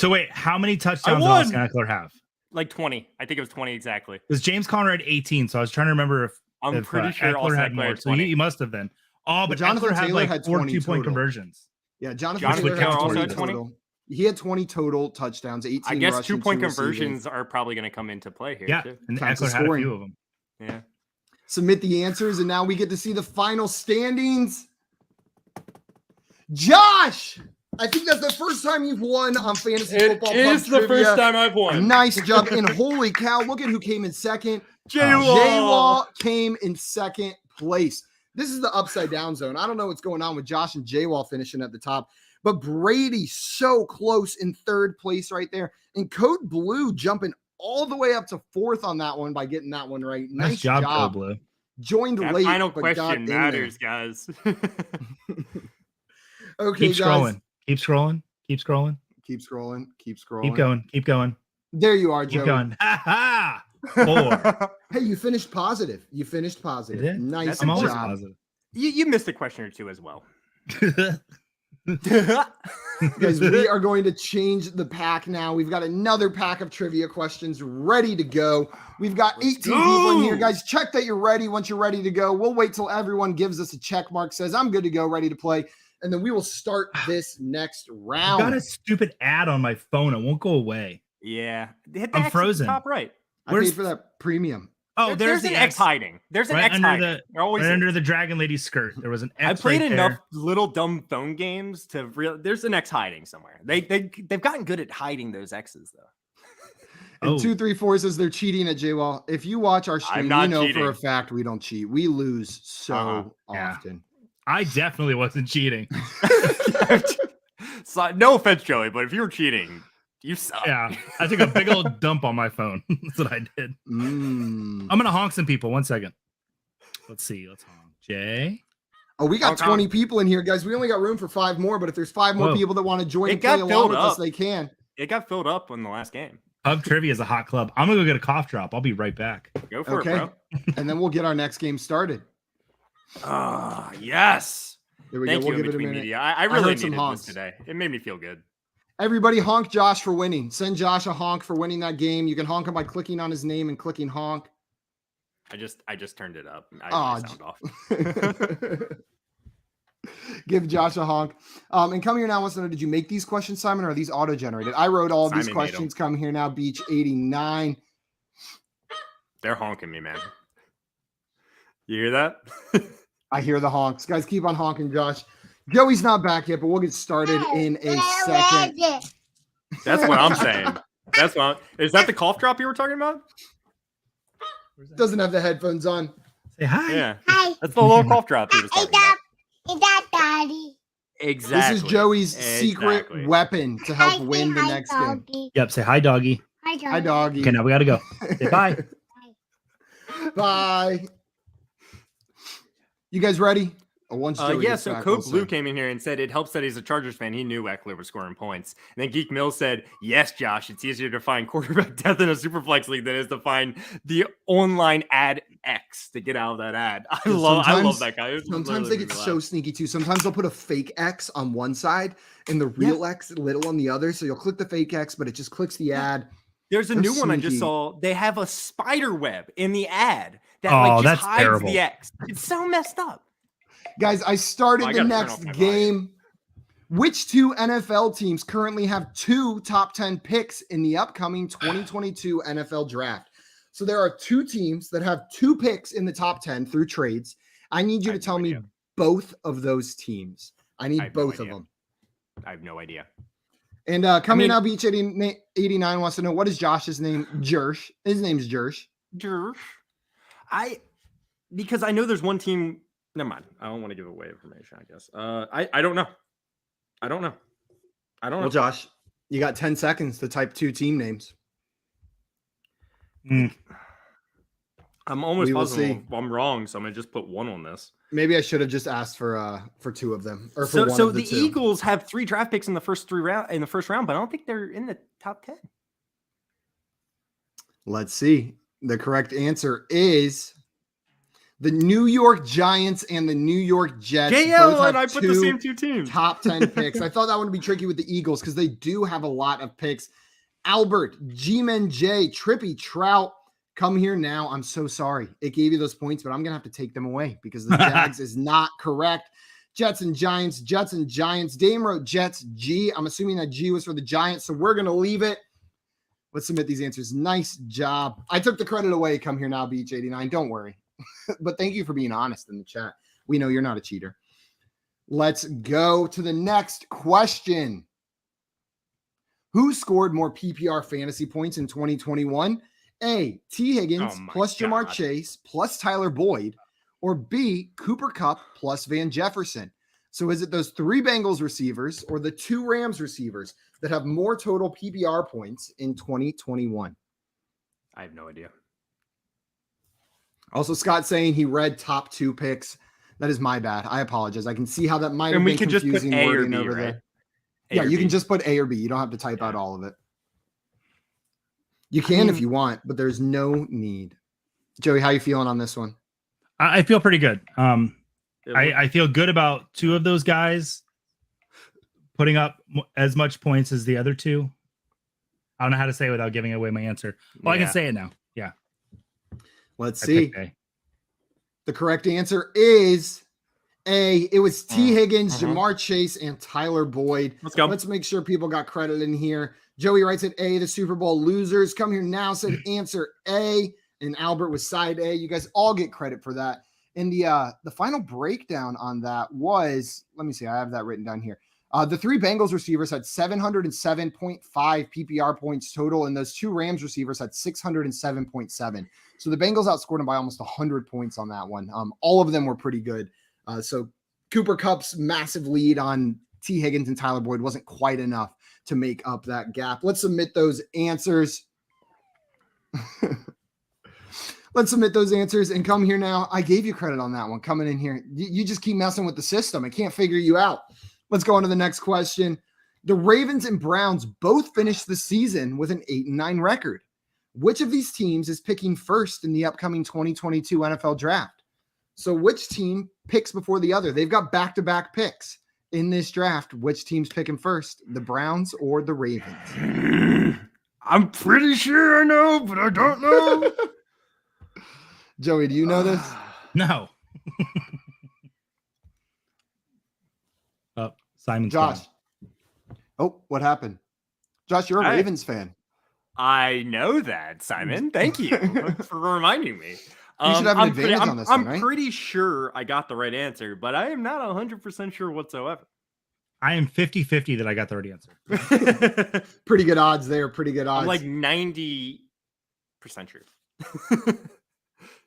So wait, how many touchdowns did Austin Eckler have? Like 20. I think it was 20 exactly. Because James Conner had 18, so I was trying to remember if I'm pretty sure Eckler had more. So he must have been. Oh, but Jonathan Eckler had 4 2-point conversions. Yeah, Jonathan Taylor had 20 total. He had 20 total touchdowns, 18 I guess rushing, 2-point conversions are probably going to come into play here. Yeah, too. and Eckler had a few of them. Yeah. Submit the answers, and now we get to see the final standings. Josh, I think that's the first time you've won on Fantasy It Football is Pub the Trivia. first time I've won. Nice job. And holy cow, look at who came in second. J-Law. J-Law came in second place. This is the upside down zone. I don't know what's going on with Josh and J-Law finishing at the top, but Brady so close in third place right there. And Code Blue jumping all the way up to fourth on that one by getting that one right. Nice job. Code Blue. Joined That late. final but got question in matters, guys. Okay, Keep guys. scrolling. Keep scrolling. Keep scrolling. Keep scrolling. Keep scrolling. Keep going. Keep going. There you are, Keep Joey. going. Ha ha. 4. Hey, you finished positive. You finished positive. I did. Nice That's I'm always job. positive. You missed a question or two as well. Guys, we are going to change the pack now. We've got another pack of trivia questions ready to go. We've got 18 people in here. Guys, check that you're ready. Once you're ready to go, we'll wait till everyone gives us a check mark, says, I'm good to go, ready to play. And then we will start this next I round. got a stupid ad on my phone. It won't go away. Yeah. Hit the I'm X at the frozen. top right. I paid for that premium. Oh, there's the an X hiding. There's an right X under hiding. the There always right is. under the Dragon Lady skirt. There was an X. I played right enough there. little dumb phone games to real. There's an X hiding somewhere. They've gotten good at hiding those X's though. And 234 says they're cheating at J-Wall. If you watch our stream, not you know cheating. for a fact we don't cheat. We lose so Yeah. often. I definitely wasn't cheating. So, no offense, Joey, but if you were cheating, you suck. Yeah, I took a big old dump on my phone. That's what I did. I'm gonna honk some people. 1 second. Let's see. Let's honk. Jay. Oh, we got Okay. 20 people in here, guys. We only got room for 5 more, but if there's 5 more Whoa. people that want to join It and play got along filled with us, up. they can. It got filled up in the last game. Pub Trivia is a hot club. I'm gonna go get a cough drop. I'll be right back. Go for Okay. it, bro. And then we'll get our next game started. Ah, yes. There we Thank go. you, We'll give in it a between minute. media. I heard really some needed honks. this today. It made me feel good. Everybody honk Josh for winning. Send Josh a honk for winning that game. You can honk him by clicking on his name and clicking honk. I just turned it up. I Aw, sound off. Give Josh a honk. And come here now wants to know, did you make these questions, Simon, or are these auto-generated? I wrote all of these Simon made 'em. questions. Come here now, Beach 89. They're honking me, man. You hear that? I hear the honks. Guys, keep on honking, Josh. Joey's not back yet, but we'll get started in a second. That's what I'm saying. Is that the cough drop you were talking about? Doesn't have the headphones on. Say hi. Yeah. Hi. That's the little cough drop he was Is talking about. that Daddy? Exactly. This is Joey's secret Exactly. weapon to help win the Hi, next game. doggy. Yep. Say hi, doggy. Hi, doggy. Hi, doggy. Okay, now we gotta go. Say bye. Bye. You guys ready? Oh, once Joey Yeah, gets so back, Code we'll Blue see. came in here and said it helps that he's a Chargers fan. He knew Eckler was scoring points. And then Geek Mills said, yes, Josh, it's easier to find quarterback depth in a Superflex league than it is to find the online ad X to get out of that ad. I love Sometimes- that guy. It was Sometimes literally they get making me so laugh. sneaky too. Sometimes they'll put a fake X on one side and the real X little on the other. So you'll click the fake X, but it just clicks the ad. There's a They're new one I just sneaky. saw. They have a spider web in the ad that Oh, like just that's hides terrible. the X. It's so messed up. Guys, I started I the gotta turn next off my game. Which 2 NFL teams currently have 2 top 10 picks in the upcoming 2022 NFL draft? So there are 2 teams that have 2 picks in the top 10 through trades. I need you I to have tell no me idea. both of those teams. I I need have no both of idea. them. I have no idea. And coming mean- up, Beach 89 wants to know, what is Josh's name? Jersh. His name's Jersh. Because I know there's one team. Never mind. I don't want to give away information, I guess. I don't know. I don't know. Well, Josh, you got 10 seconds to type 2 team names. I'm almost We will positive see. I'm wrong, so I'm gonna just put one on this. Maybe I should have just asked for 2 of them, or for one So of the the 2. Eagles have 3 draft picks in the first round, but I don't think they're in the top 10. Let's see. The correct answer is the New York Giants and the New York Jets. both JL have and I put the 2 same 2 teams. top 10 picks. I thought that would be tricky with the Eagles because they do have a lot of picks. Albert, G-Men J, Trippy Trout, come here now. I'm so sorry. It gave you those points, but I'm going to have to take them away because the Jags is not correct. Jets and Giants, Dame wrote Jets, G. I'm assuming that G was for the Giants, so we're going to leave it. Let's submit these answers. Nice job. I took the credit away. Come here now, Beach 89. Don't worry. But thank you for being honest in the chat. We know you're not a cheater. Let's go to the next question. Who scored more PPR fantasy points in 2021? A, T. Higgins plus Jamar Chase plus Tyler Boyd, or B, Cooper Kupp plus Van Jefferson? So is it those 3 Bengals receivers or the 2 Rams receivers that have more total PPR points in 2021? I have no idea. Also, Scott saying he read top 2 picks. That is my bad. I apologize. I can see how that might have been confusing. Just put A or B, over right? there. Yeah, you can just put A or B. You don't have to type out all of it. You can if you want, but there's no need. Joey, how you feeling on this one? I feel pretty good. I feel good about 2 of those guys putting up as much points as the other 2. I don't know how to say it without giving away my answer. Well, I can say it now. Yeah. Let's see. The correct answer is A. It was T. Higgins, Jamar Chase, and Tyler Boyd. Let's go. Let's make sure people got credit in here. Joey writes at A. The Super Bowl losers come here now said answer A, and Albert was side A. You guys all get credit for that. And the final breakdown on that was, let me see, I have that written down here. The 3 Bengals receivers had 707.5 PPR points total, and those 2 Rams receivers had 607.7. So the Bengals outscored them by almost 100 points on that one. All of them were pretty good. So Cooper Kupp's massive lead on T. Higgins and Tyler Boyd wasn't quite enough to make up that gap. Let's submit those answers. Let's submit those answers and come here now. I gave you credit on that one coming in here. You just keep messing with the system. I can't figure you out. Let's go on to the next question. The Ravens and Browns both finished the season with an 8-9 record. Which of these teams is picking first in the upcoming 2022 NFL draft? So which team picks before the other? They've got back-to-back picks in this draft. Which team's picking first, the Browns or the Ravens? I'm pretty sure I know, but I don't know. Joey, do you know this? No. Simon's Josh. Gone. Oh, what happened? Josh, you're a Ravens fan. I know that, Simon. Thank you for reminding me. You should have an advantage on this one, right? I'm pretty sure I got the right answer, but I am not 100% sure whatsoever. I am 50-50 that I got the right answer. Pretty good odds there. Pretty good odds. I'm like 90% sure.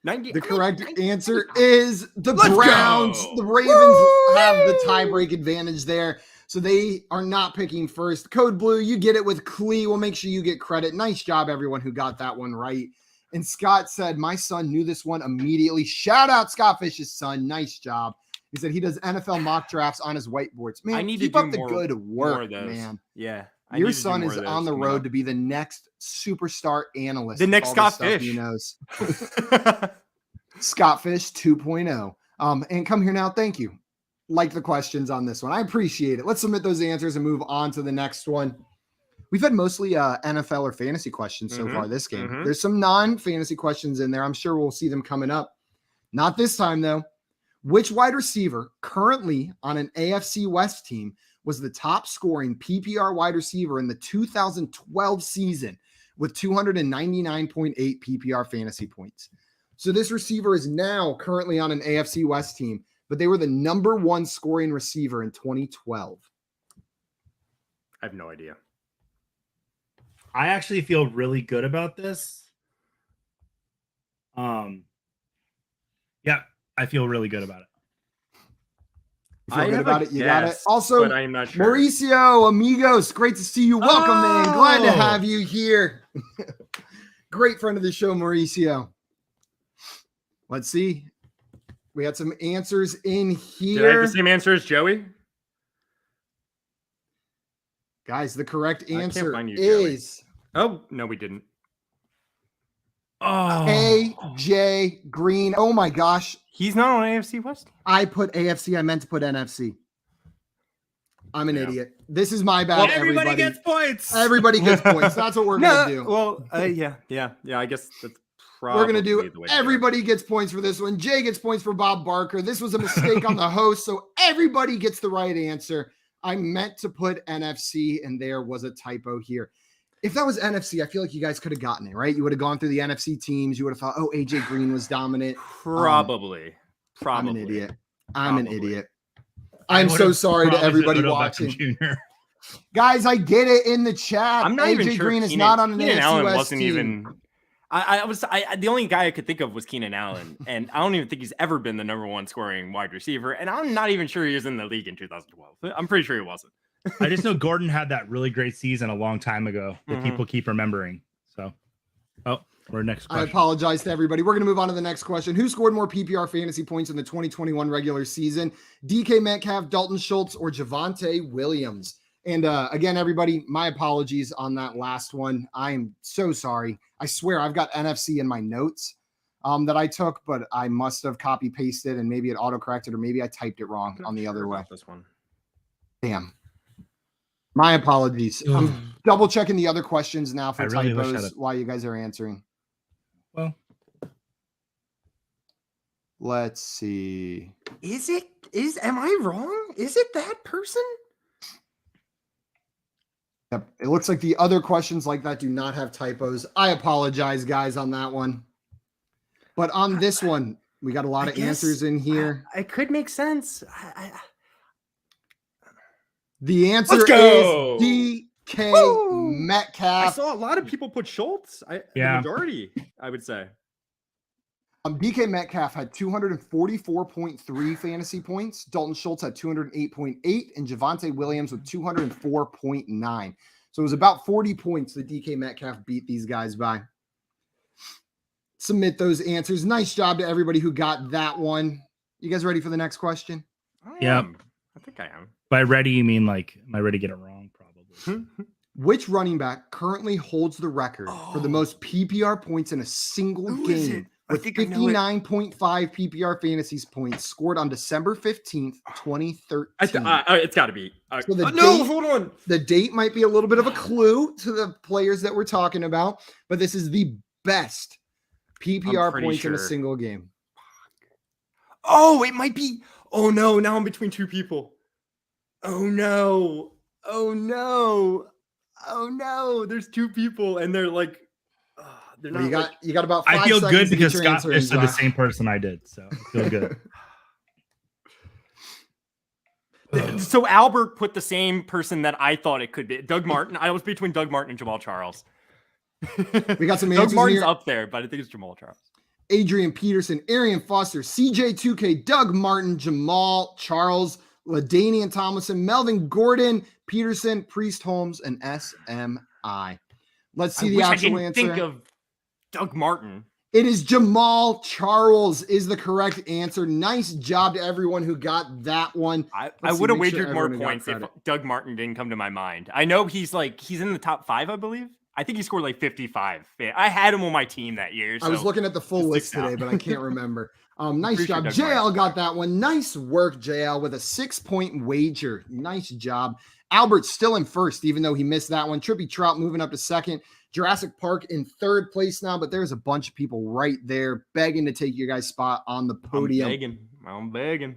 90. The correct answer is the Browns. The Ravens have the tiebreak advantage there. So they are not picking first. Code Blue, you get it with Clee. We'll make sure you get credit. Nice job, everyone who got that one right. And Scott said, my son knew this one immediately. Shout out Scott Fish's son. Nice job. He said he does NFL mock drafts on his whiteboards. Man, I need keep to do up the good work, man. Yeah. Your son is on the road to be the next superstar analyst. The next Scott Fish. He knows. Scott Fish 2.0. And come here now. Thank you. Like the questions on this one. I appreciate it. Let's submit those answers and move on to the next one. We've had mostly NFL or fantasy questions so far this game. There's some non-fantasy questions in there. I'm sure we'll see them coming up. Not this time, though. Which wide receiver currently on an AFC West team was the top scoring PPR wide receiver in the 2012 season with 299.8 PPR fantasy points? So this receiver is now currently on an AFC West team, but they were the number 1 scoring receiver in 2012. I have no idea. I actually feel really good about this. Yeah, I feel really good about it. You feel good about it? You got it. Also, but I'm not sure. Mauricio, amigos, great to see you. Welcome, man. Glad to have you here. Great friend of the show, Mauricio. Let's see. We had some answers in here. Did I have the same answer as Joey? Guys, the correct answer find you, is... Oh, no, we didn't. Oh, AJ Green. Oh my gosh. He's not on AFC West. I put AFC. I meant to put NFC. I'm an idiot. This is my bad. Well, everybody gets points. Everybody gets points. That's what we're going to do. Well, yeah. I guess that's probably we're going to do the way everybody gets points for this one. Jay gets points for Bob Barker. This was a mistake on the host, so everybody gets the right answer. I meant to put NFC, and there was a typo here. If that was NFC, I feel like you guys could have gotten it, right? You would have gone through the NFC teams. You would have thought, oh, AJ Green was dominant. Probably. I'm an idiot. I'm an idiot. I'm so sorry to everybody watching. Guys, I get it in the chat. I'm not even sure Green is not on an Keenan AFC Allen West wasn't team. even. The only guy I could think of was Keenan Allen, and I don't even think he's ever been the #1 scoring wide receiver. And I'm not even sure he was in the league in 2012. I'm pretty sure he wasn't. I just know Gordon had that really great season a long time ago that people keep remembering. So, we're next question. I apologize to everybody. We're going to move on to the next question. Who scored more PPR fantasy points in the 2021 regular season? DK Metcalf, Dalton Schultz, or Javonte Williams? And again, everybody, my apologies on that last one. I am so sorry. I swear I've got NFC in my notes that I took, but I must have copy pasted and maybe it autocorrected or maybe I typed it wrong on the other way. This one. Damn. My apologies. I'm double checking the other questions now for typos while you guys are answering. Well, let's see. Am I wrong? Is it that person? Yep. It looks like the other questions like that do not have typos. I apologize, guys, on that one. But on this one, we got a lot of answers in here. It could make sense. The answer is DK Metcalf. I saw a lot of people put Schultz. The majority, I would say. DK Metcalf had 244.3 fantasy points. Dalton Schultz had 208.8, and Javonte Williams with 204.9. So it was about 40 points that DK Metcalf beat these guys by. Submit those answers. Nice job to everybody who got that one. You guys ready for the next question? Yeah. I think I am. By ready, you mean like, am I ready to get it wrong? Probably. Which running back currently holds the record for the most PPR points in a single game? With 59.5 PPR fantasy points scored on December 15th, 2013. It's got to be. So hold on. The date might be a little bit of a clue to the players that we're talking about, but this is the best PPR points in a single game. Oh, it might be. Oh, no. Now I'm between two people. Oh, no. Oh, no. Oh, no. There's two people, and they're like, well, you got about 5 I feel seconds good because to Scott just said the same person I did, so I feel good. So Albert put the same person that I thought it could be. Doug Martin. I was between Doug Martin and Jamal Charles. We got some answers Doug Martin's here. up there, but I think it's Jamal Charles. Adrian Peterson, Arian Foster, CJ2K, Doug Martin, Jamal Charles, LaDainian Tomlinson, Melvin Gordon, Peterson, Priest Holmes, and SMI. Let's see the actual answer. Think of Doug Martin. It is Jamal Charles is the correct answer. Nice job to everyone who got that one. I would have wagered more points if Doug Martin didn't come to my mind. I know he's in the top 5, I believe. I think he scored like 55. I had him on my team that year. So I was looking at the full list today, but I can't remember. Nice job. JL got that one. Nice work, JL, with a 6-point wager. Nice job. Albert's still in first, even though he missed that one. Trippy Trout moving up to second. Jurassic Park in third place now, but there's a bunch of people right there begging to take your guys' spot on the podium. I'm begging.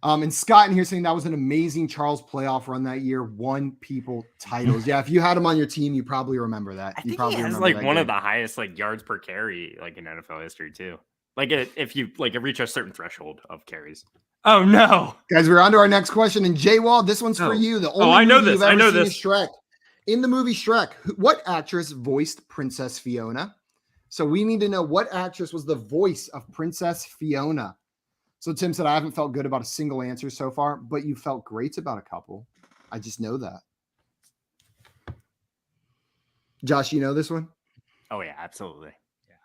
And Scott in here saying that was an amazing Charles playoff run that year. Won people titles. Yeah, if you had him on your team, you probably remember that. I think he has like one of the highest like yards per carry like in NFL history too. Like if you like reach a certain threshold of carries. Oh no, guys, we're on to our next question. And Jay Wall, this one's for you. The only movie you've ever seen is Shrek. In the movie Shrek, what actress voiced Princess Fiona? So we need to know what actress was the voice of Princess Fiona. So Tim said, I haven't felt good about a single answer so far, but you felt great about a couple. I just know that. Josh, you know this one? Oh, yeah, absolutely. Yeah.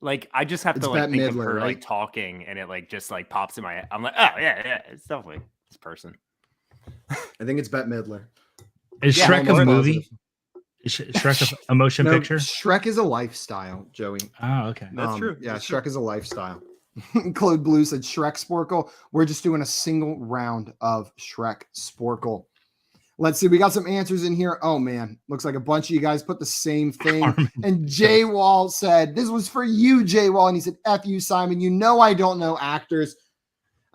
Like, I just have to like think of her like talking and it like just like pops in my head. I'm like, oh, yeah, it's definitely this person. I think it's Bette Midler. Is Shrek a movie? Is Shrek a motion picture? Shrek is a lifestyle, Joey. Oh, okay. That's true. Yeah, Shrek is a lifestyle. Claude Blue said Shrek Sporkle. We're just doing a single round of Shrek Sporkle. Let's see. We got some answers in here. Oh, man. Looks like a bunch of you guys put the same thing. And Jay Wall said, this was for you, Jay Wall. And he said, F you, Simon. You know I don't know actors.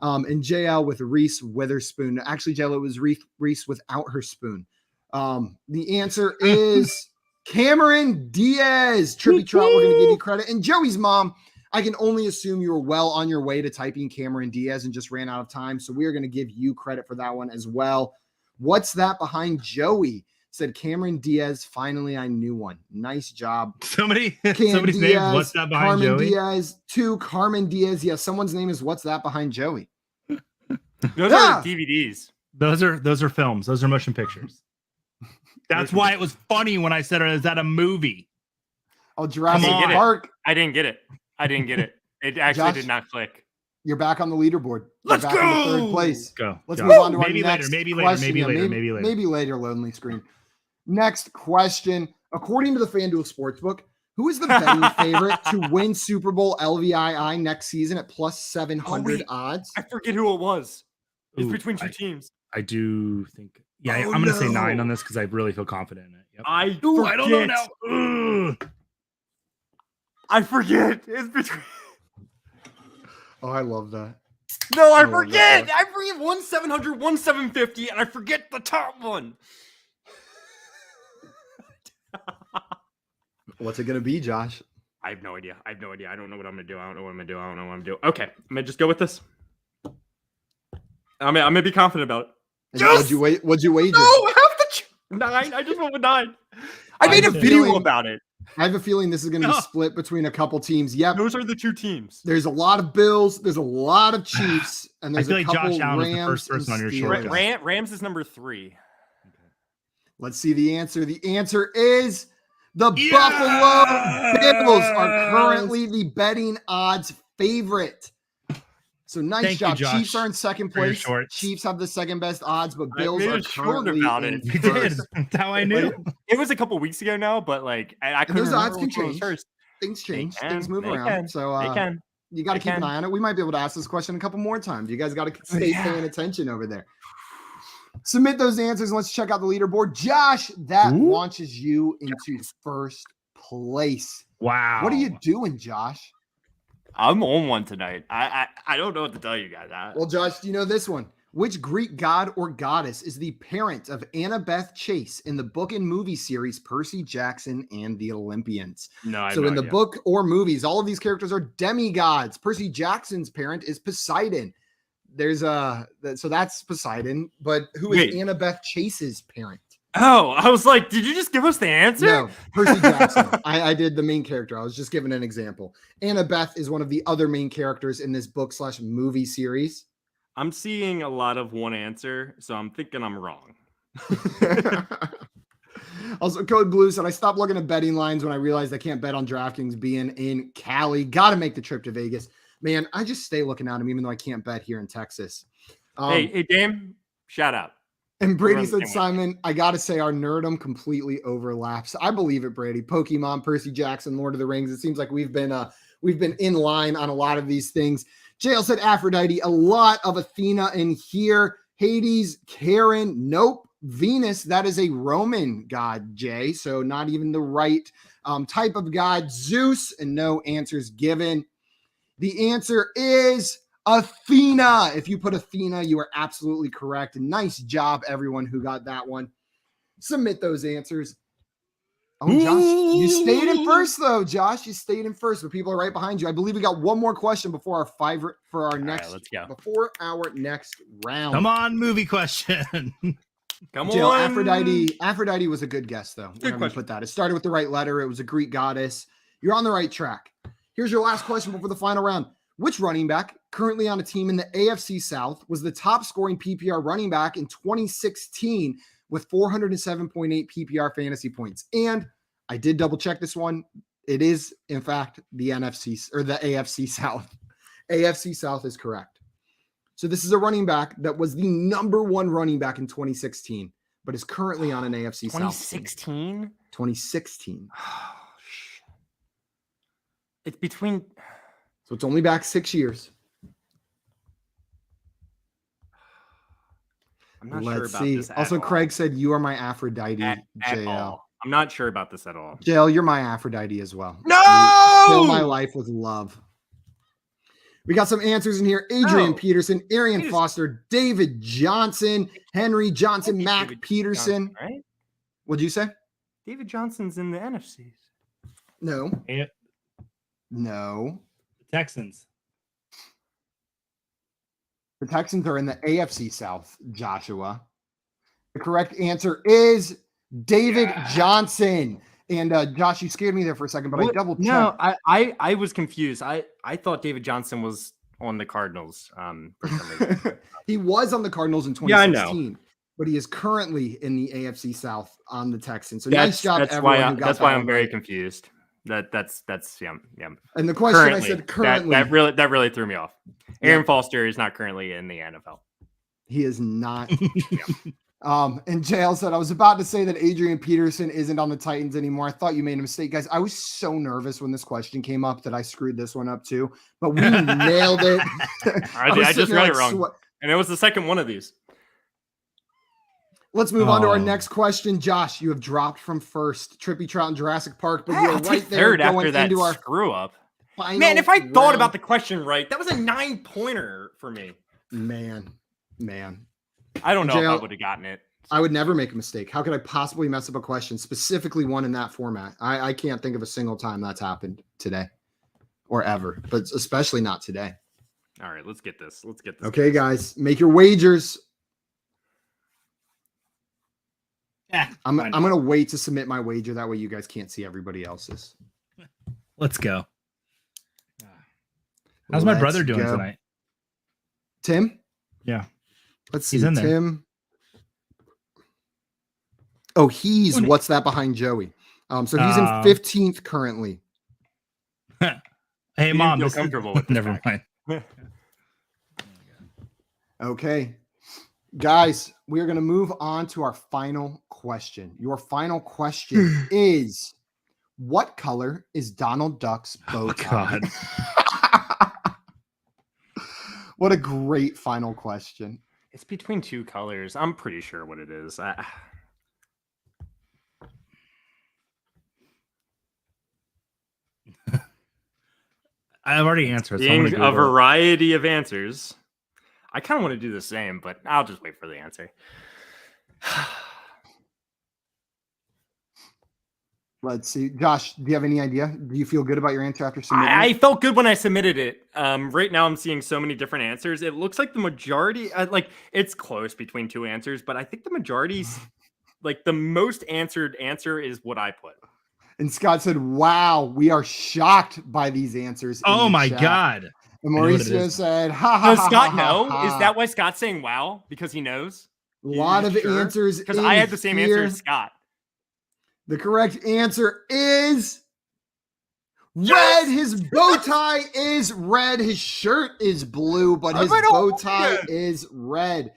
And JL with Reese Witherspoon. Actually, JL, it was Reese without her spoon. The answer is Cameron Diaz. Trippy Trout, we're going to give you credit. And Joey's mom I can only assume you were well on your way to typing Cameron Diaz and just ran out of time. So we are going to give you credit for that one as well. What's that behind Joey? Said Cameron Diaz. Finally, I knew one. Nice job. Somebody's Diaz, name. What's that behind Carmen Joey? Diaz. 2, Carmen Diaz. Yes, someone's name is What's That Behind Joey? Those are DVDs. Those are films. Those are motion pictures. That's why it was funny when I said, "Is that a movie?" Oh, Jurassic Park. I didn't get it. It actually Josh, did not click. You're back on the leaderboard. Let's back go. in the third place. Go. Let's move on to maybe our later. next Maybe question. later. Maybe later. Lonely screen. Next question. According to the Fanduel Sportsbook, who is the betting favorite to win Super Bowl LVII next season at plus 700 odds? I forget who it was. It's Ooh, between two teams. I do think. Yeah, I'm going to say 9 on this because I really feel confident in it. Yep. I don't know now. I forget. It's between. Oh, I love that. No, I forget. I forget 1 700, 1 750, and I forget the top one. What's it going to be, Josh? I have no idea. I don't know what I'm going to do. I don't know what I'm going to do. Okay, I'm going to just go with this. I'm going to be confident about it. What'd you wager? No, I have the 9. I just went with 9. I made a video about it. I have a feeling this is going to be split between a couple teams. Yep. Those are the 2 teams. There's a lot of Bills. There's a lot of Chiefs. And there's I feel a couple like Josh Allen Rams is the first person on your short list. Rams is number 3. Let's see the answer. The answer is the Buffalo Bills are currently the betting odds favorite. So nice job. You, Chiefs are in second place. Chiefs have the second best odds, but Bills are currently about in it. You did. That's how I knew. It was a couple weeks ago now, but like I couldn't. Those odds can change. First. Things change. Can, things move around. So you got to keep an eye on it. We might be able to ask this question a couple more times. You guys got to stay paying attention over there. Submit those answers and let's check out the leaderboard. Josh, that launches you into first place. Wow. What are you doing, Josh? I'm on one tonight. I don't know what to tell you guys. Well, Josh, do you know this one? Which Greek god or goddess is the parent of Annabeth Chase in the book and movie series Percy Jackson and the Olympians? No, so in the book or movies, all of these characters are demigods. Percy Jackson's parent is Poseidon. So that's Poseidon, but who is Annabeth Chase's parent? Oh, I was like, did you just give us the answer? No, Percy Jackson. I did the main character. I was just giving an example. Annabeth is one of the other main characters in this book / movie series. I'm seeing a lot of one answer, so I'm thinking I'm wrong. Also, Code Blue said, I stopped looking at betting lines when I realized I can't bet on DraftKings being in Cali. Got to make the trip to Vegas. Man, I just stay looking at them, even though I can't bet here in Texas. Hey, Dame, shout out. And Brady said, Simon, I got to say our nerdum completely overlaps. I believe it, Brady. Pokemon, Percy Jackson, Lord of the Rings. It seems like we've been in line on a lot of these things. JL said Aphrodite, a lot of Athena in here. Hades, Karen, nope. Venus, that is a Roman god, Jay. So not even the right type of god. Zeus, and no answers given. The answer is Athena. If you put Athena, you are absolutely correct. Nice job, everyone who got that one. Submit those answers. Oh, Josh, you stayed in first, though. Josh, you stayed in first, but people are right behind you. I believe we got one more question before our next round. Come on, movie question. Come Jill, on. Aphrodite was a good guess, though. Whenever you put that. It started with the right letter. It was a Greek goddess. You're on the right track. Here's your last question before the final round. Which running back currently on a team in the AFC South was the top scoring PPR running back in 2016 with 407.8 PPR fantasy points? And I did double check this one. It is, in fact, the NFC or the AFC South. AFC South is correct. So this is a running back that was the number one running back in 2016, but is currently on an AFC South. 2016? 2016. Oh, shit. It's between... So it's only back 6 years. I'm not sure about this at Also, all. Craig said, you are my Aphrodite, At JL. all. I'm not sure about this at all. JL, you're my Aphrodite as well. No! You fill my life with love. We got some answers in here. Adrian Peterson, Arian Foster, David Johnson, Henry Johnson, Mac David Peterson. Johnson, right? What'd you say? David Johnson's in the NFC. No. Yeah. No. Texans. The Texans are in the AFC South, Joshua. The correct answer is David Johnson. And Josh, you scared me there for a second, but I double checked. No, I was confused. I thought David Johnson was on the Cardinals. For some reason. He was on the Cardinals in 2016, but he is currently in the AFC South on the Texans. So nice job, everyone. That's why I'm very confused. That's yeah. And the question currently, I said currently that really threw me off. Aaron Foster is not currently in the NFL. He is not. And JL said, I was about to say that Adrian Peterson isn't on the Titans anymore. I thought you made a mistake, guys. I was so nervous when this question came up that I screwed this one up too, but we nailed it. I just read it wrong. And it was the second one of these. Let's move on to our next question. Josh, you have dropped from first. Trippy Trout in Jurassic Park, but you're right there going into our screw up. Man, if I thought about the question right, that was a 9-pointer for me. Man. I don't know if I would have gotten it. I would never make a mistake. How could I possibly mess up a question, specifically one in that format? I can't think of a single time that's happened today or ever, but especially not today. All right, let's get this. Okay, guys, make your wagers. I'm going to wait to submit my wager. That way you guys can't see everybody else's. Let's go. How's my brother doing tonight? Tim? Yeah. Let's see. Tim. Oh, he's what's that behind Joey? So he's in 15th currently. Hey, Mom. Feel comfortable with never mind. Okay. Guys, we are going to move on to our final question. Your final question is, what color is Donald Duck's bow tie? God. What a great final question. It's between two colors. I'm pretty sure what it is. I've already answered. Being a variety of answers. I kind of want to do the same, but I'll just wait for the answer. Let's see. Josh, do you have any idea? Do you feel good about your answer after submitting I felt good when I submitted it. Right now, I'm seeing so many different answers. It looks like the majority, it's close between two answers, but I think the majority's, the most answered answer is what I put. And Scott said, wow, we are shocked by these answers. Oh, my God. And Mauricio said, ha, ha, Does Scott know? Ha. Is that why Scott's saying wow? Because he knows? A lot of answers. Because I had the same answer as Scott. The correct answer is red. His bow tie is red. His shirt is blue, but his bow tie is red.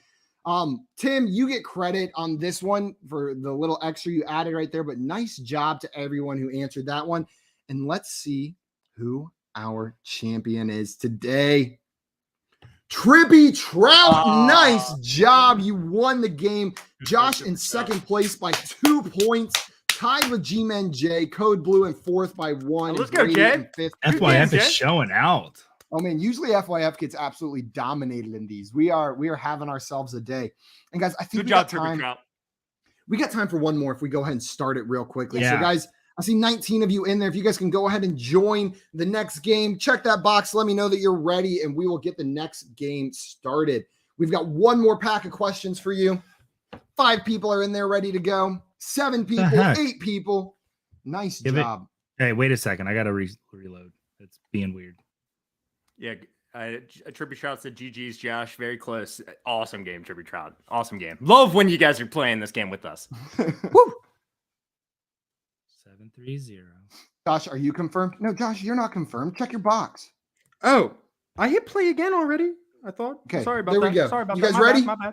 Tim, you get credit on this one for the little extra you added right there, but nice job to everyone who answered that one. And let's see who our champion is today. Trippy Trout, nice job. You won the game. Josh in second place by 2 points. Tied with G-Man J, Code Blue in fourth by 1. Let's go, Jay. FYF is showing out. Oh man, usually FYF gets absolutely dominated in these. We are having ourselves a day. And guys, I think we got time for one more if we go ahead and start it real quickly. Yeah. So guys, I see 19 of you in there. If you guys can go ahead and join the next game, check that box. Let me know that you're ready and we will get the next game started. We've got one more pack of questions for you. 5 people are in there ready to go. 7 people, 8 people. Nice job. Hey, wait a second. I got to reload. It's being weird. Yeah. Trippy Trout said GG's, Josh. Very close. Awesome game, Trippy Trout. Awesome game. Love when you guys are playing this game with us. Woo! 730. Josh, are you confirmed? No, Josh, you're not confirmed. Check your box. Oh, I hit play again already. I thought. Okay, sorry about there that. We go. Sorry about you that. guys ready? My bad.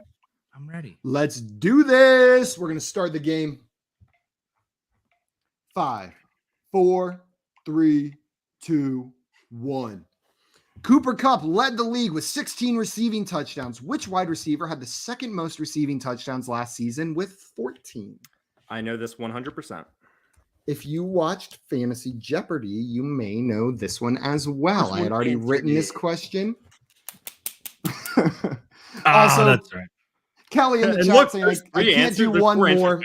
I'm ready. Let's do this. We're going to start the game. 5, 4, 3, 2, 1. Cooper Kupp led the league with 16 receiving touchdowns. Which wide receiver had the second most receiving touchdowns last season with 14? I know this 100%. If you watched Fantasy Jeopardy, you may know this one as well. I had already written this question. Also, that's right. Kelly in the chat saying, I can't do one more.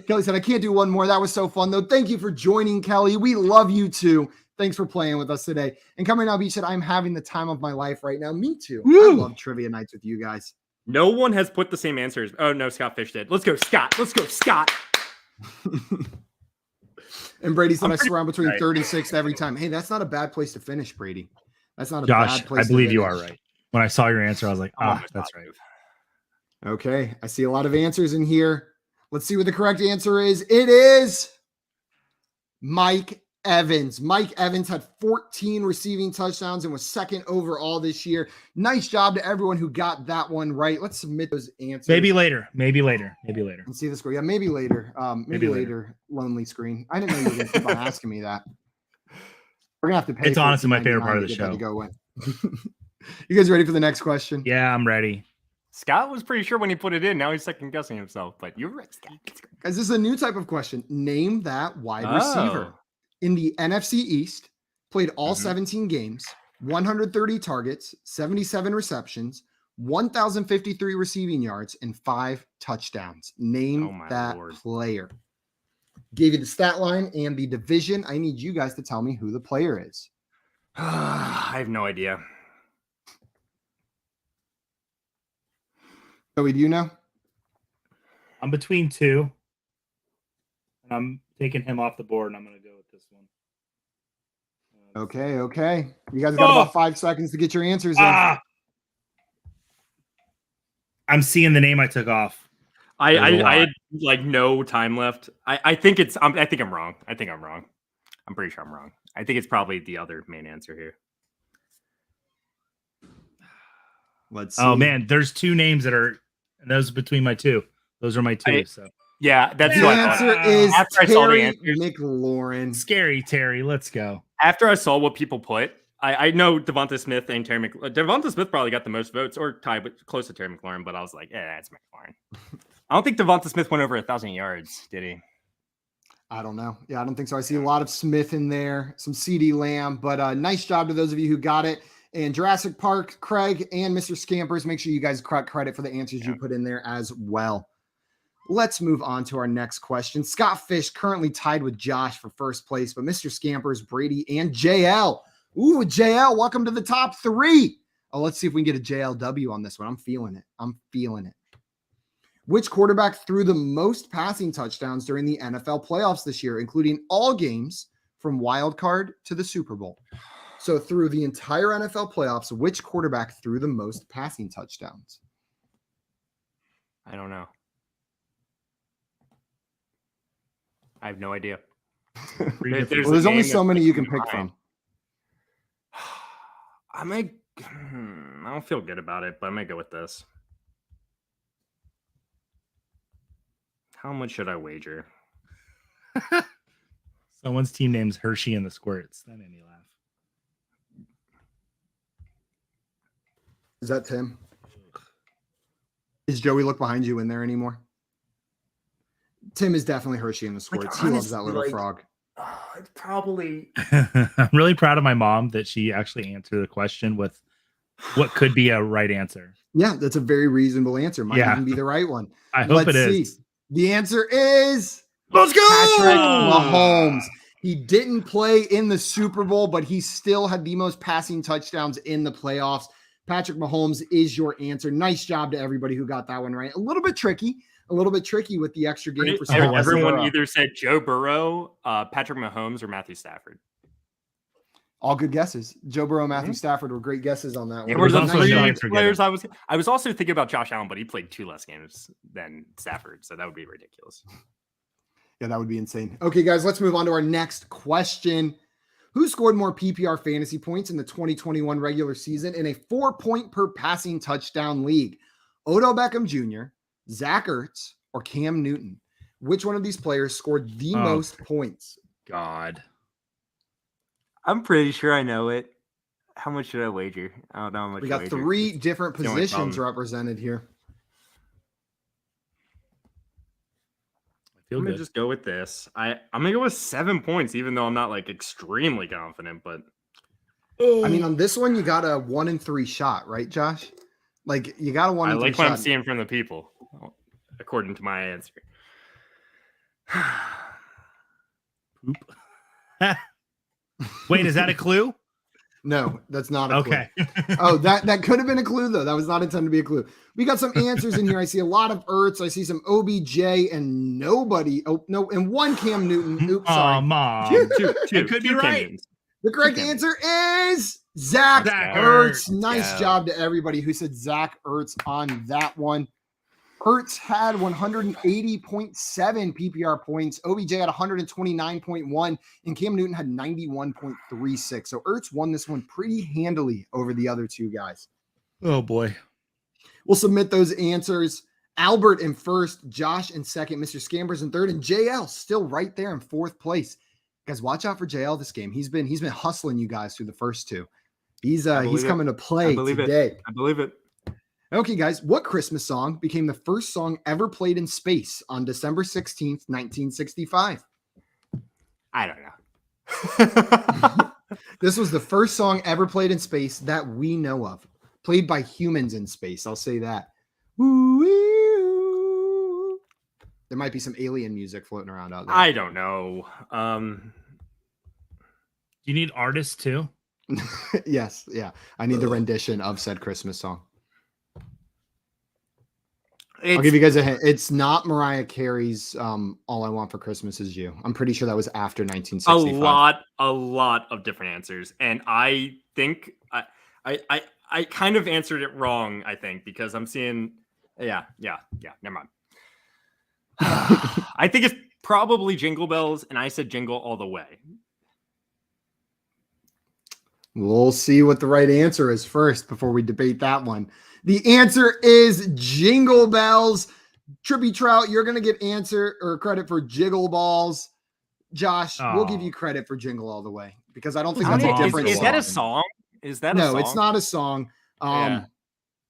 Kelly said, I can't do one more. That was so fun, though. Thank you for joining, Kelly. We love you too. Thanks for playing with us today. And coming up, he said, I'm having the time of my life right now. Me too. Woo! I love trivia nights with you guys. No one has put the same answers. Oh, no, Scott Fish did. Let's go, Scott. Let's go, Scott. And Brady said, I swear I'm between 3rd and 6th every time. Hey, that's not a bad place to finish, Brady. That's not a Josh, bad place I believe to you finish. are right. When I saw your answer, I was like, that's right. Okay, I see a lot of answers in here. Let's see what the correct answer is. It is Mike Evans. Mike Evans had 14 receiving touchdowns and was 2nd overall this year. Nice job to everyone who got that one right. Let's submit those answers. Maybe later. And see the score. Yeah, maybe later. Maybe later. Lonely screen. I didn't know you were going to keep on asking me that. We're going to have to pay. It's honestly my favorite part of the show. To go in. You guys ready for the next question? Yeah, I'm ready. Scott was pretty sure when he put it in. Now he's second guessing himself, but you're right, Scott. Guys, this is a new type of question. Name that wide receiver in the NFC East, played all 17 games, 130 targets, 77 receptions, 1,053 receiving yards, and 5 touchdowns. Name that player. Gave you the stat line and the division. I need you guys to tell me who the player is. I have no idea. Joey, do you know? I'm between 2. And I'm taking him off the board, and I'm going to go with this one. Okay. You guys got about 5 seconds to get your answers in. I'm seeing the name I took off. I had like no time left. I think I'm wrong. I'm pretty sure I'm wrong. I think it's probably the other main answer here. Let's see. Oh man, there's 2 names that are, and those are between my 2. Those are my 2. So yeah, that's the answer is after Terry McLaurin. Scary Terry, let's go. After I saw what people put, I know Devonta Smith and Terry McLaurin. Devonta Smith probably got the most votes, or tied with close to Terry McLaurin, but I was like, yeah, it's McLaurin. I don't think Devonta Smith went over 1,000 yards, did he? I don't know. Yeah, I don't think so. I see a lot of Smith in there, some CD Lamb, but nice job to those of you who got it. And Jurassic Park, Craig, and Mr. Scampers, make sure you guys credit for the answers you put in there as well. Let's move on to our next question. Scott Fish currently tied with Josh for first place, but Mr. Scampers, Brady, and JL. Ooh, JL, welcome to the top 3. Oh, let's see if we can get a JLW on this one. I'm feeling it. Which quarterback threw the most passing touchdowns during the NFL playoffs this year, including all games from wild card to the Super Bowl? So through the entire NFL playoffs, which quarterback threw the most passing touchdowns? I don't know. I have no idea. There's only so many you can pick from. I don't feel good about it, but I might go with this. How much should I wager? Someone's team name's Hershey and the Squirts. That made me laugh. Is that Tim? Is Joey look behind you in there anymore? Tim is definitely Hershey and the Squirts. He loves that little frog. It's probably. I'm really proud of my mom that she actually answered the question with what could be a right answer. Yeah, that's a very reasonable answer. Might even be the right one. I hope it is. The answer is let's go! Patrick Mahomes. He didn't play in the Super Bowl, but he still had the most passing touchdowns in the playoffs. Patrick Mahomes is your answer. Nice job to everybody who got that one right. A little bit tricky with the extra game. For everyone either said Joe Burrow, Patrick Mahomes, or Matthew Stafford. All good guesses. Joe Burrow, Matthew Stafford were great guesses on that one. There was also players I was also thinking about Josh Allen, but he played 2 less games than Stafford, so that would be ridiculous. Yeah, that would be insane. Okay, guys, let's move on to our next question. Who scored more PPR fantasy points in the 2021 regular season in a 4-point per passing touchdown league? Odell Beckham Jr., Zach Ertz, or Cam Newton? Which one of these players scored the most points? God. I'm pretty sure I know it. How much should I wager? I don't know how much. We got 3 different positions represented here. I'm gonna just go with this. I'm gonna go with 7 points, even though I'm not like extremely confident. But I mean, on this one, you got a 1 in 3 shot, right, Josh? Like you got a 1 in 3 shot. I like what I'm seeing from the people, according to my answer. Poop. Wait, is that a clue? No, that's not a clue. Okay. Oh, that could have been a clue, though. That was not intended to be a clue. We got some answers in here. I see a lot of Ertz. I see some OBJ and nobody. Oh, no, and one Cam Newton. Oops, sorry. Mom. It could be right. Canyons. The correct answer is Zach Zach Ertz. Ertz. Nice Yeah. job to everybody who said Zach Ertz on that one. Ertz had 180.7 PPR points. OBJ had 129.1, and Cam Newton had 91.36. So Ertz won this one pretty handily over the other two guys. Oh boy. We'll submit those answers. Albert in first, Josh in second, Mr. Scampers in third, and JL still right there in fourth place. Guys, watch out for JL this game. He's been hustling you guys through the first two. He's coming to play today. I believe it. Okay, guys, what Christmas song became the first song ever played in space on December 16th, 1965? I don't know. This was the first song ever played in space that we know of. Played by humans in space, I'll say that. Ooh. There might be some alien music floating around out there. I don't know. Do you need artists too? Yes, yeah. I need the rendition of said Christmas song. I'll give you guys a hint. It's not Mariah Carey's All I Want for Christmas Is You. I'm pretty sure that was after 1965. A lot of different answers. And I think I kind of answered it wrong, I think, because I'm seeing never mind. I think it's probably Jingle Bells, and I said Jingle All the Way. We'll see what the right answer is first before we debate that one. The answer is Jingle Bells. Trippy Trout, you're going to get answer or credit for Jiggle Balls. Josh, we'll give you credit for Jingle All the Way because I don't think that's a different Is song. that a song? Is that a song? No, it's not a song.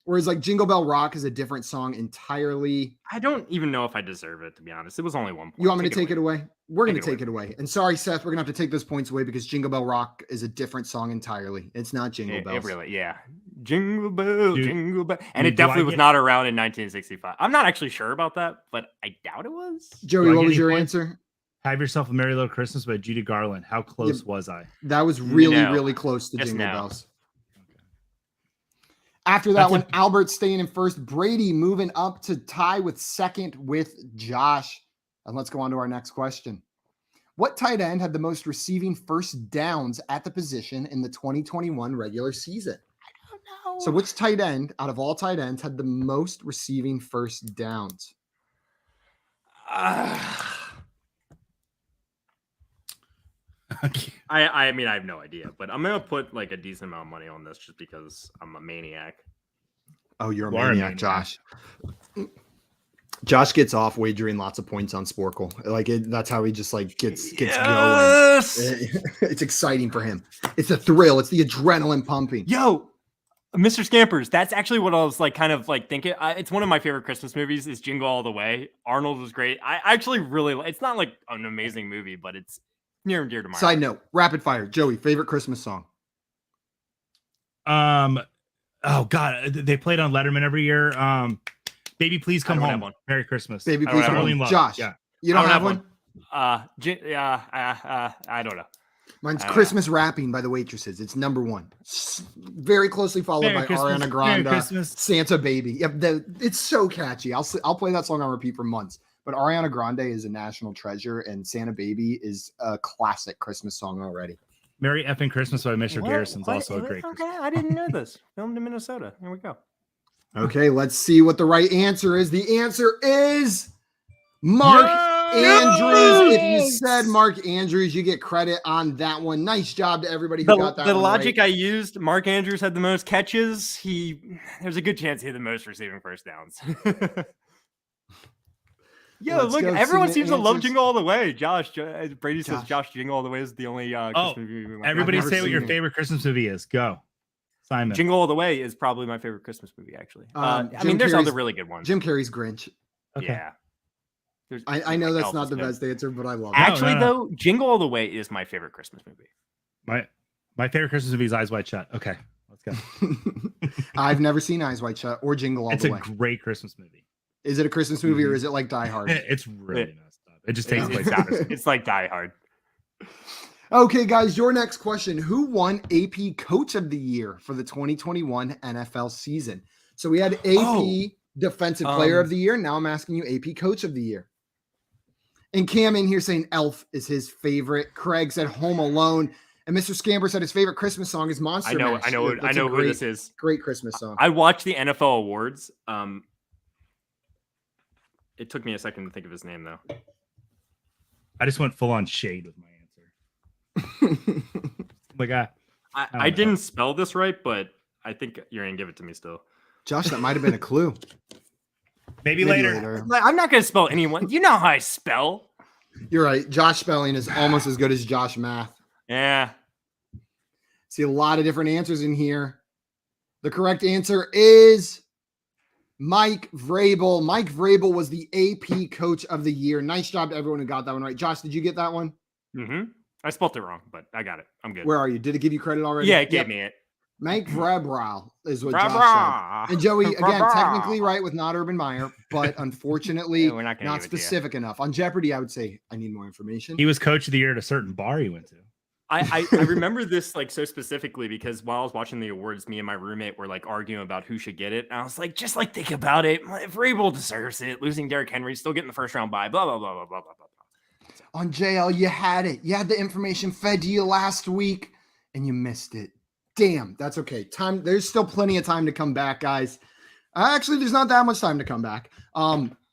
Whereas like Jingle Bell Rock is a different song entirely. I don't even know if I deserve it, to be honest. It was only 1 point. You want me to take it away? We're going to take it away. And sorry, Seth, we're going to have to take those points away because Jingle Bell Rock is a different song entirely. It's not Jingle Bells. It really, yeah. Jingle Bell, Jingle Bell. And it definitely was not around in 1965. I'm not actually sure about that, but I doubt it was. Joey, what was your answer? Have Yourself a Merry Little Christmas by Judy Garland. How close was I? That was really close to Jingle Bells. After that one, Albert staying in first, Brady moving up to tie with second with Josh. And let's go on to our next question. What tight end had the most receiving first downs at the position in the 2021 regular season? I don't know. So which tight end out of all tight ends had the most receiving first downs? I mean, I have no idea, but I'm gonna put like a decent amount of money on this just because I'm a maniac. Oh, you're a maniac, Josh. Josh gets off wagering lots of points on Sporkle. That's how he just gets going. It's exciting for him. It's a thrill. It's the adrenaline pumping. Yo, Mr. Scampers, that's actually what I was thinking. It's one of my favorite Christmas movies is Jingle All the Way. Arnold was great. I actually really, it's not like an amazing movie, but it's near and dear to my heart. Side note, rapid fire. Joey, favorite Christmas song? Oh God, they played on Letterman every year. Baby Please Come Home. Merry Christmas. Baby Please Come Home. Josh, you don't have one? I don't know. Mine's Christmas Rapping by the Waitresses. It's number one. Very closely followed by Ariana Grande, Santa Baby. Yep, it's so catchy. I'll play that song on repeat for months. But Ariana Grande is a national treasure, and Santa Baby is a classic Christmas song already. Merry Effing Christmas by Mr. Garrison's also a great Christmas. I didn't know this. Filmed in Minnesota. Here we go. Okay, let's see what the right answer is. The answer is Mark Andrews. If you said Mark Andrews, you get credit on that one. Nice job to everybody who got that one. The logic I used, Mark Andrews had the most catches. There's a good chance he had the most receiving first downs. Yo, look, everyone seems to love Jingle All the Way. Brady says Josh Jingle All the Way is the only Christmas movie. Everybody say what your favorite Christmas movie is. Go. Simon. Jingle All the Way is probably my favorite Christmas movie, actually. There's other really good ones. Jim Carrey's Grinch. Okay. Yeah. I know that's not the best answer, but I love it. Actually, though, Jingle All the Way is my favorite Christmas movie. My favorite Christmas movie is Eyes Wide Shut. Okay, let's go. I've never seen Eyes Wide Shut or Jingle All the Way. It's a great Christmas movie. Is it a Christmas movie or is it like Die Hard? It's really messed up. It just takes place. It's like Die Hard. Okay, guys, your next question. Who won AP Coach of the Year for the 2021 NFL season? So we had AP Defensive Player of the Year. Now I'm asking you AP Coach of the Year. And Cam in here saying Elf is his favorite. Craig said Home Alone. And Mr. Scamper said his favorite Christmas song is Monster Mash. I know who this is. Great Christmas song. I watched the NFL awards. It took me a second to think of his name, though. I just went full on shade with my answer. Like I didn't spell this right, but I think you're gonna give it to me still. Josh, that might have been a clue. Maybe later. I'm not gonna spell anyone. You know how I spell. You're right. Josh spelling is almost as good as Josh math. Yeah. See a lot of different answers in here. The correct answer is Mike Vrabel. Mike Vrabel was the AP Coach of the Year. Nice job to everyone who got that one right. Josh, did you get that one? Mm-hmm. I spelled it wrong, but I got it. I'm good. Where are you? Did it give you credit already? Yeah, it gave me it. Mike Vrabel is what Josh said. And Joey, again, technically right with not Urban Meyer, but unfortunately we're not specific enough. On Jeopardy, I would say I need more information. He was Coach of the Year at a certain bar he went to. I remember this like so specifically because while I was watching the awards, me and my roommate were like arguing about who should get it. And I was like, just like think about it. If Vrabel deserves it, losing Derrick Henry, still getting the first round bye, blah, blah, blah, blah, blah, blah, blah. On JL, you had it. You had the information fed to you last week and you missed it. Damn, that's okay. There's still plenty of time to come back, guys. Actually, there's not that much time to come back.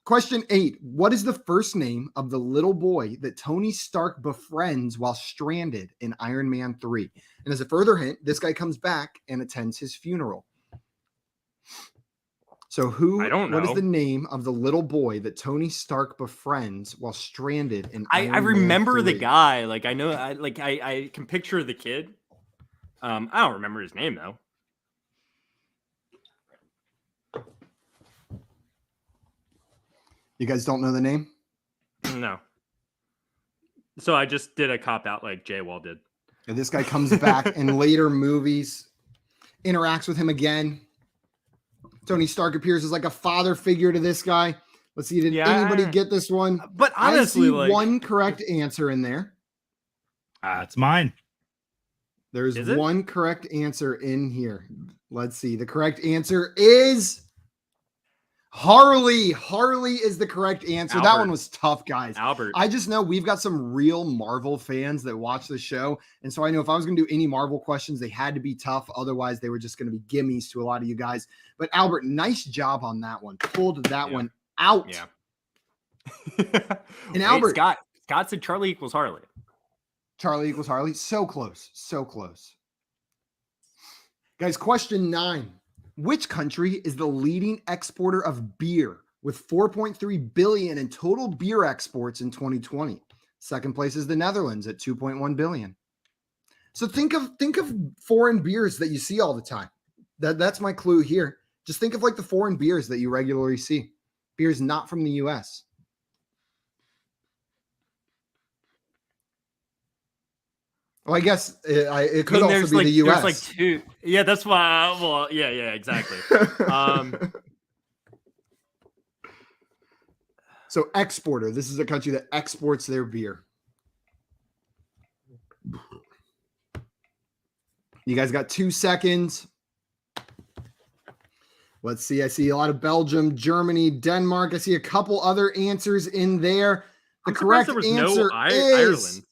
Question 8. What is the first name of the little boy that Tony Stark befriends while stranded in Iron Man 3? And as a further hint, this guy comes back and attends his funeral. So what is the name of the little boy that Tony Stark befriends while stranded in Iron Man 3? I remember the guy. Like I know I can picture the kid. I don't remember his name though. You guys don't know the name? No. So I just did a cop out like Jay Wall did. And this guy comes back in later movies, interacts with him again. Tony Stark appears as like a father figure to this guy. Let's see, did anybody get this one? But honestly, I see one correct answer in there. It's mine. There's one correct answer in here. Let's see. The correct answer is Harley. Harley is the correct answer. Albert. That one was tough, guys. Albert. I just know we've got some real Marvel fans that watch the show. And so I know if I was going to do any Marvel questions, they had to be tough. Otherwise, they were just going to be gimmies to a lot of you guys. But Albert, nice job on that one. Pulled that one out. Yeah. And Albert. Scott said Charlie equals Harley. Charlie equals Harley. So close. So close. Guys, question 9. Which country is the leading exporter of beer with 4.3 billion in total beer exports in 2020? Second place is the Netherlands at 2.1 billion. So think of foreign beers that you see all the time. That's my clue here. Just think of like the foreign beers that you regularly see. Beers not from the US. Well, I guess it could also be the U.S. There's like 2. Yeah, that's why. Well, yeah, exactly. So exporter. This is a country that exports their beer. You guys got 2 seconds. Let's see. I see a lot of Belgium, Germany, Denmark. I see a couple other answers in there. The correct answer is Ireland.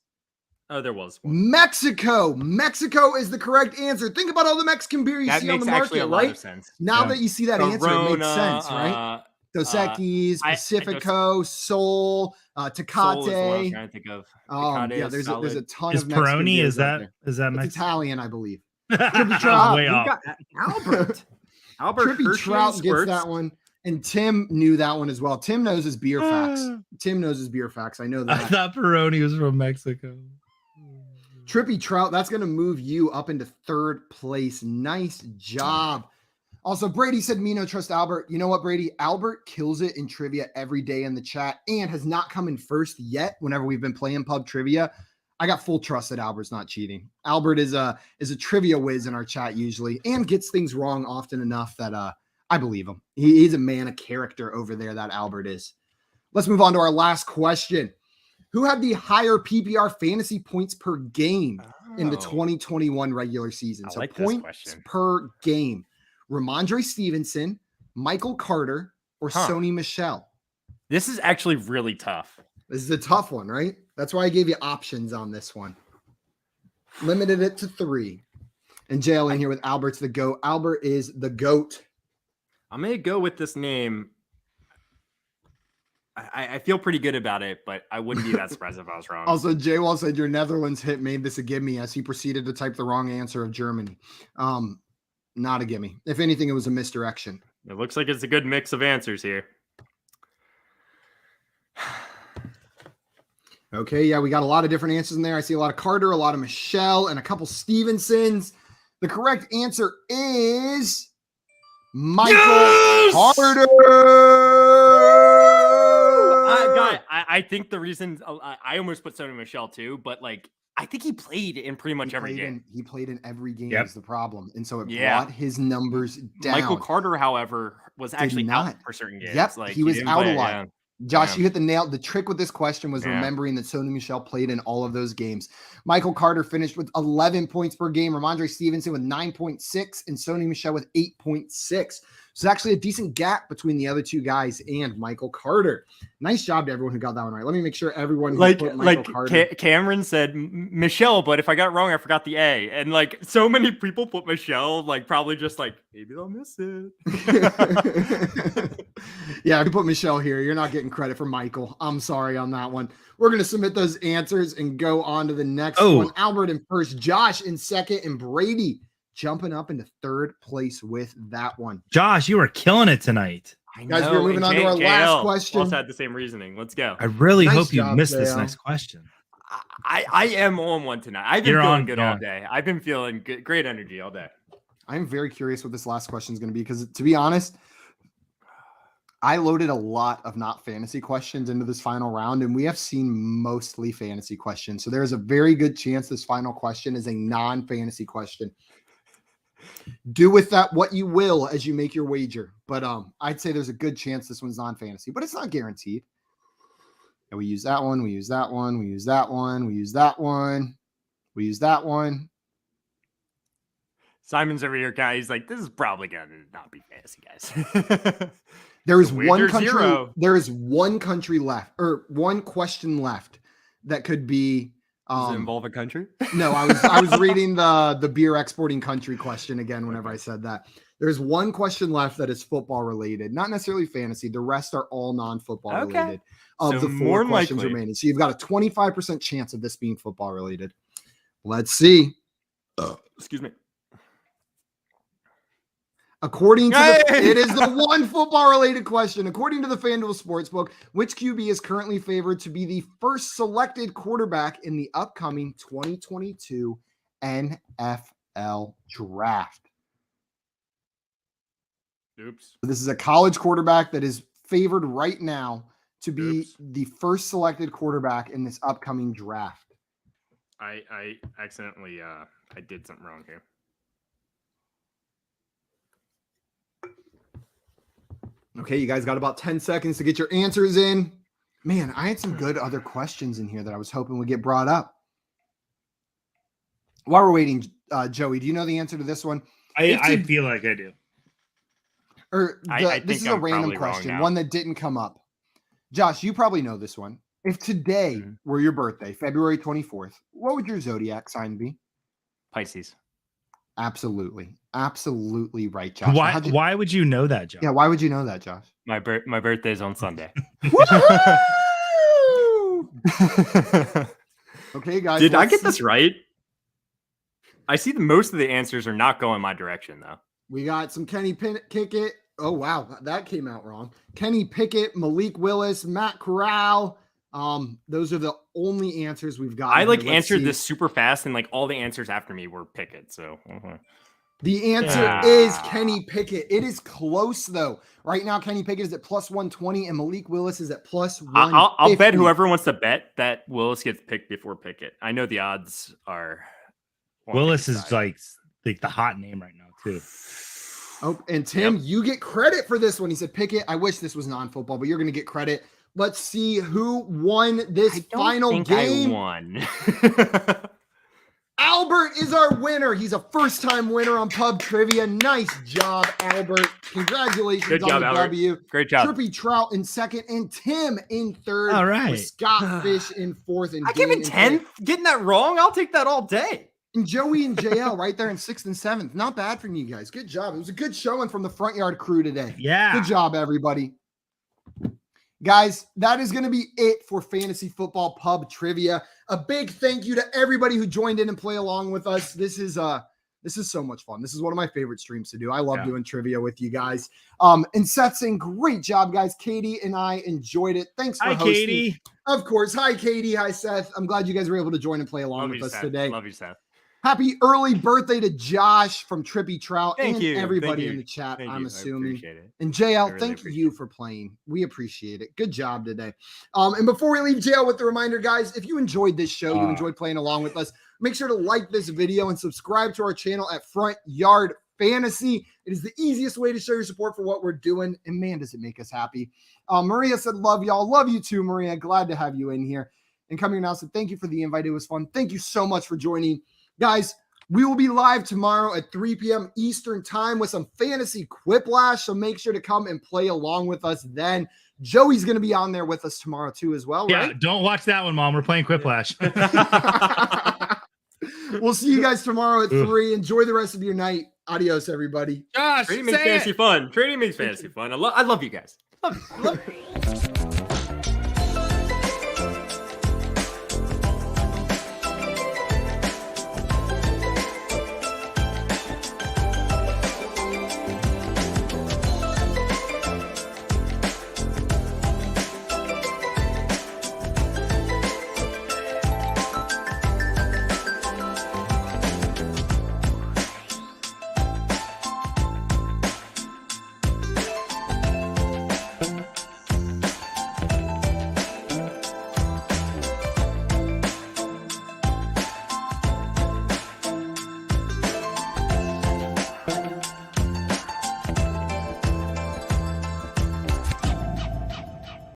Oh, there was one. Mexico. Mexico is the correct answer. Think about all the Mexican beer you see on the market, right? Now that you see that answer, it makes sense, right? Dos Equis, Pacifico, Sol, Tecate. Sol is the one I'm trying to think of. Yeah, there's a ton of Mexican Peroni, beers is that Mexican? It's Italian, I believe. Way off. Albert Trippy Trout gets that one. And Tim knew that one as well. Tim knows his beer facts. Tim knows his beer facts. I know that. I thought Peroni was from Mexico. Trippy Trout, that's going to move you up into 3rd place. Nice job. Also, Brady said, me no trust Albert. You know what, Brady? Albert kills it in trivia every day in the chat and has not come in first yet whenever we've been playing pub trivia. I got full trust that Albert's not cheating. Albert is a trivia whiz in our chat usually and gets things wrong often enough that I believe him. He's a man of character over there, that Albert is. Let's move on to our last question. Who had the higher PPR fantasy points per game in the 2021 regular season? I So like this points question. per game. Ramondre Stevenson, Michael Carter, or Sony Michel? This is actually really tough. This is a tough one, right? That's why I gave you options on this one. Limited it to 3. And Jail in here with Albert's the GOAT. Albert is the GOAT. I'm going to go with this name. I feel pretty good about it, but I wouldn't be that surprised if I was wrong. Also, J-Wall said your Netherlands hit made this a gimme as he proceeded to type the wrong answer of Germany. Not a gimme. If anything, it was a misdirection. It looks like it's a good mix of answers here. Okay, yeah, we got a lot of different answers in there. I see a lot of Carter, a lot of Michelle, and a couple Stevensons. The correct answer is Michael Carter. I think the reason I almost put Sony Michel too, but like I think he played in pretty much every game. He played in every game is the problem. And so it brought his numbers down. Michael Carter, however, was actually out for certain games. Yep, like he was out a lot. Yeah. Josh, you hit the nail. The trick with this question was remembering that Sony Michel played in all of those games. Michael Carter finished with 11 points per game. Ramondre Stevenson with 9.6 and Sony Michel with 8.6. So actually a decent gap between the other two guys and Michael Carter. Nice job to everyone who got that one right. Let me make sure everyone who put Michael Carter. Cameron said Michelle, but if I got it wrong, I forgot the A. And like so many people put Michelle, like probably just like maybe they'll miss it. Yeah, if you put Michelle here, you're not getting credit for Michael. I'm sorry on that one. We're going to submit those answers and go on to the next one. Albert in first, Josh in second, and Brady jumping up into third place with that one. Josh, you are killing it tonight. Guys, we're moving on to our last question. Also had the same reasoning. Let's go. I really hope you missed this next question. I am on one tonight. I've been feeling good all day. I've been feeling good, great energy all day. I'm very curious what this last question is going to be because, to be honest, I loaded a lot of not fantasy questions into this final round, and we have seen mostly fantasy questions. So there's a very good chance this final question is a non-fantasy question. Do with that what you will as you make your wager. But I'd say there's a good chance this one's non-fantasy, but it's not guaranteed. And we use that one, we use that one, we use that one, we use that one, we use that one. Simon's over here, guy. He's like, this is probably gonna not be fantasy, guys. There is one country. There is one country left, or one question left that could be. Does it involve a country? No, I was reading the beer exporting country question again. Whenever I said that, there's one question left that is football related, not necessarily fantasy. The rest are all non-football related. Of the four questions remaining, so you've got a 25% chance of this being football related. Let's see. Excuse me. According to it is the one football-related question. According to the Fanduel Sportsbook, which QB is currently favored to be the first selected quarterback in the upcoming 2022 NFL Draft? Oops. This is a college quarterback that is favored right now to be the first selected quarterback in this upcoming draft. I accidentally I did something wrong here. Okay, you guys got about 10 seconds to get your answers in. Man, I had some good other questions in here that I was hoping would get brought up. While we're waiting, Joey, do you know the answer to this one? I feel like I do. This is a random question, one that didn't come up. Josh, you probably know this one. If today were your birthday, February 24th, what would your Zodiac sign be? Pisces. Absolutely. Absolutely right, Josh. Why would you know that, Josh? Yeah, why would you know that, Josh? My birthday is on Sunday. Okay, guys. Did I get this right? I see most of the answers are not going my direction, though. We got some Kenny Pickett. Oh, wow. That came out wrong. Kenny Pickett, Malik Willis, Matt Corral. Those are the only answers we've got. I answered this super fast, and all the answers after me were Pickett. So the answer is Kenny Pickett. It is close though. Right now, Kenny Pickett is at plus 120, and Malik Willis is at plus 150. I'll bet whoever wants to bet that Willis gets picked before Pickett. I know the odds are. Willis is like the hot name right now too. Oh, and Tim, you get credit for this one. He said Pickett. I wish this was non-football, but you're going to get credit. Let's see who won this final game. I won. Albert is our winner. He's a first-time winner on Pub Trivia. Nice job, Albert. Congratulations Good job, on the Albert. W. Great job. Trippy Trout in second and Tim in third. All right. With Scott Fish in fourth. And I give it 10th. Getting that wrong, I'll take that all day. And Joey and JL right there in sixth and seventh. Not bad from you guys. Good job. It was a good showing from the front yard crew today. Yeah. Good job, everybody. Guys, that is going to be it for Fantasy Football Pub Trivia. A big thank you to everybody who joined in and play along with us. This is so much fun. This is one of my favorite streams to do. I love doing trivia with you guys. And Seth saying, great job, guys. Katie and I enjoyed it. Thanks for hosting. Katie. Of course. Hi, Katie. Hi, Seth. I'm glad you guys were able to join and play along with us Seth. today. Love you, Seth. Happy early birthday to Josh from Trippy Trout Thank you. everybody Thank in you. the chat, Thank I'm you. assuming. I appreciate it. And JL, really thank appreciate you it. for playing. We appreciate it. Good job today. And before we leave JL with the reminder, guys, if you enjoyed this show, you enjoyed playing along with us, make sure to like this video and subscribe to our channel at Front Yard Fantasy. It is the easiest way to show your support for what we're doing. And man, does it make us happy. Maria said, love y'all. Love you too, Maria. Glad to have you in here. And coming now said, thank you for the invite. It was fun. Thank you so much for joining. Guys, we will be live tomorrow at 3 p.m. Eastern time with some fantasy quiplash. So make sure to come and play along with us then. Joey's going to be on there with us tomorrow too as well, right? Yeah, don't watch that one, Mom. We're playing quiplash. We'll see you guys tomorrow at 3. Enjoy the rest of your night. Adios, everybody. Josh, Trading makes fantasy fun. Trading makes fantasy fun. I love you guys. Love you.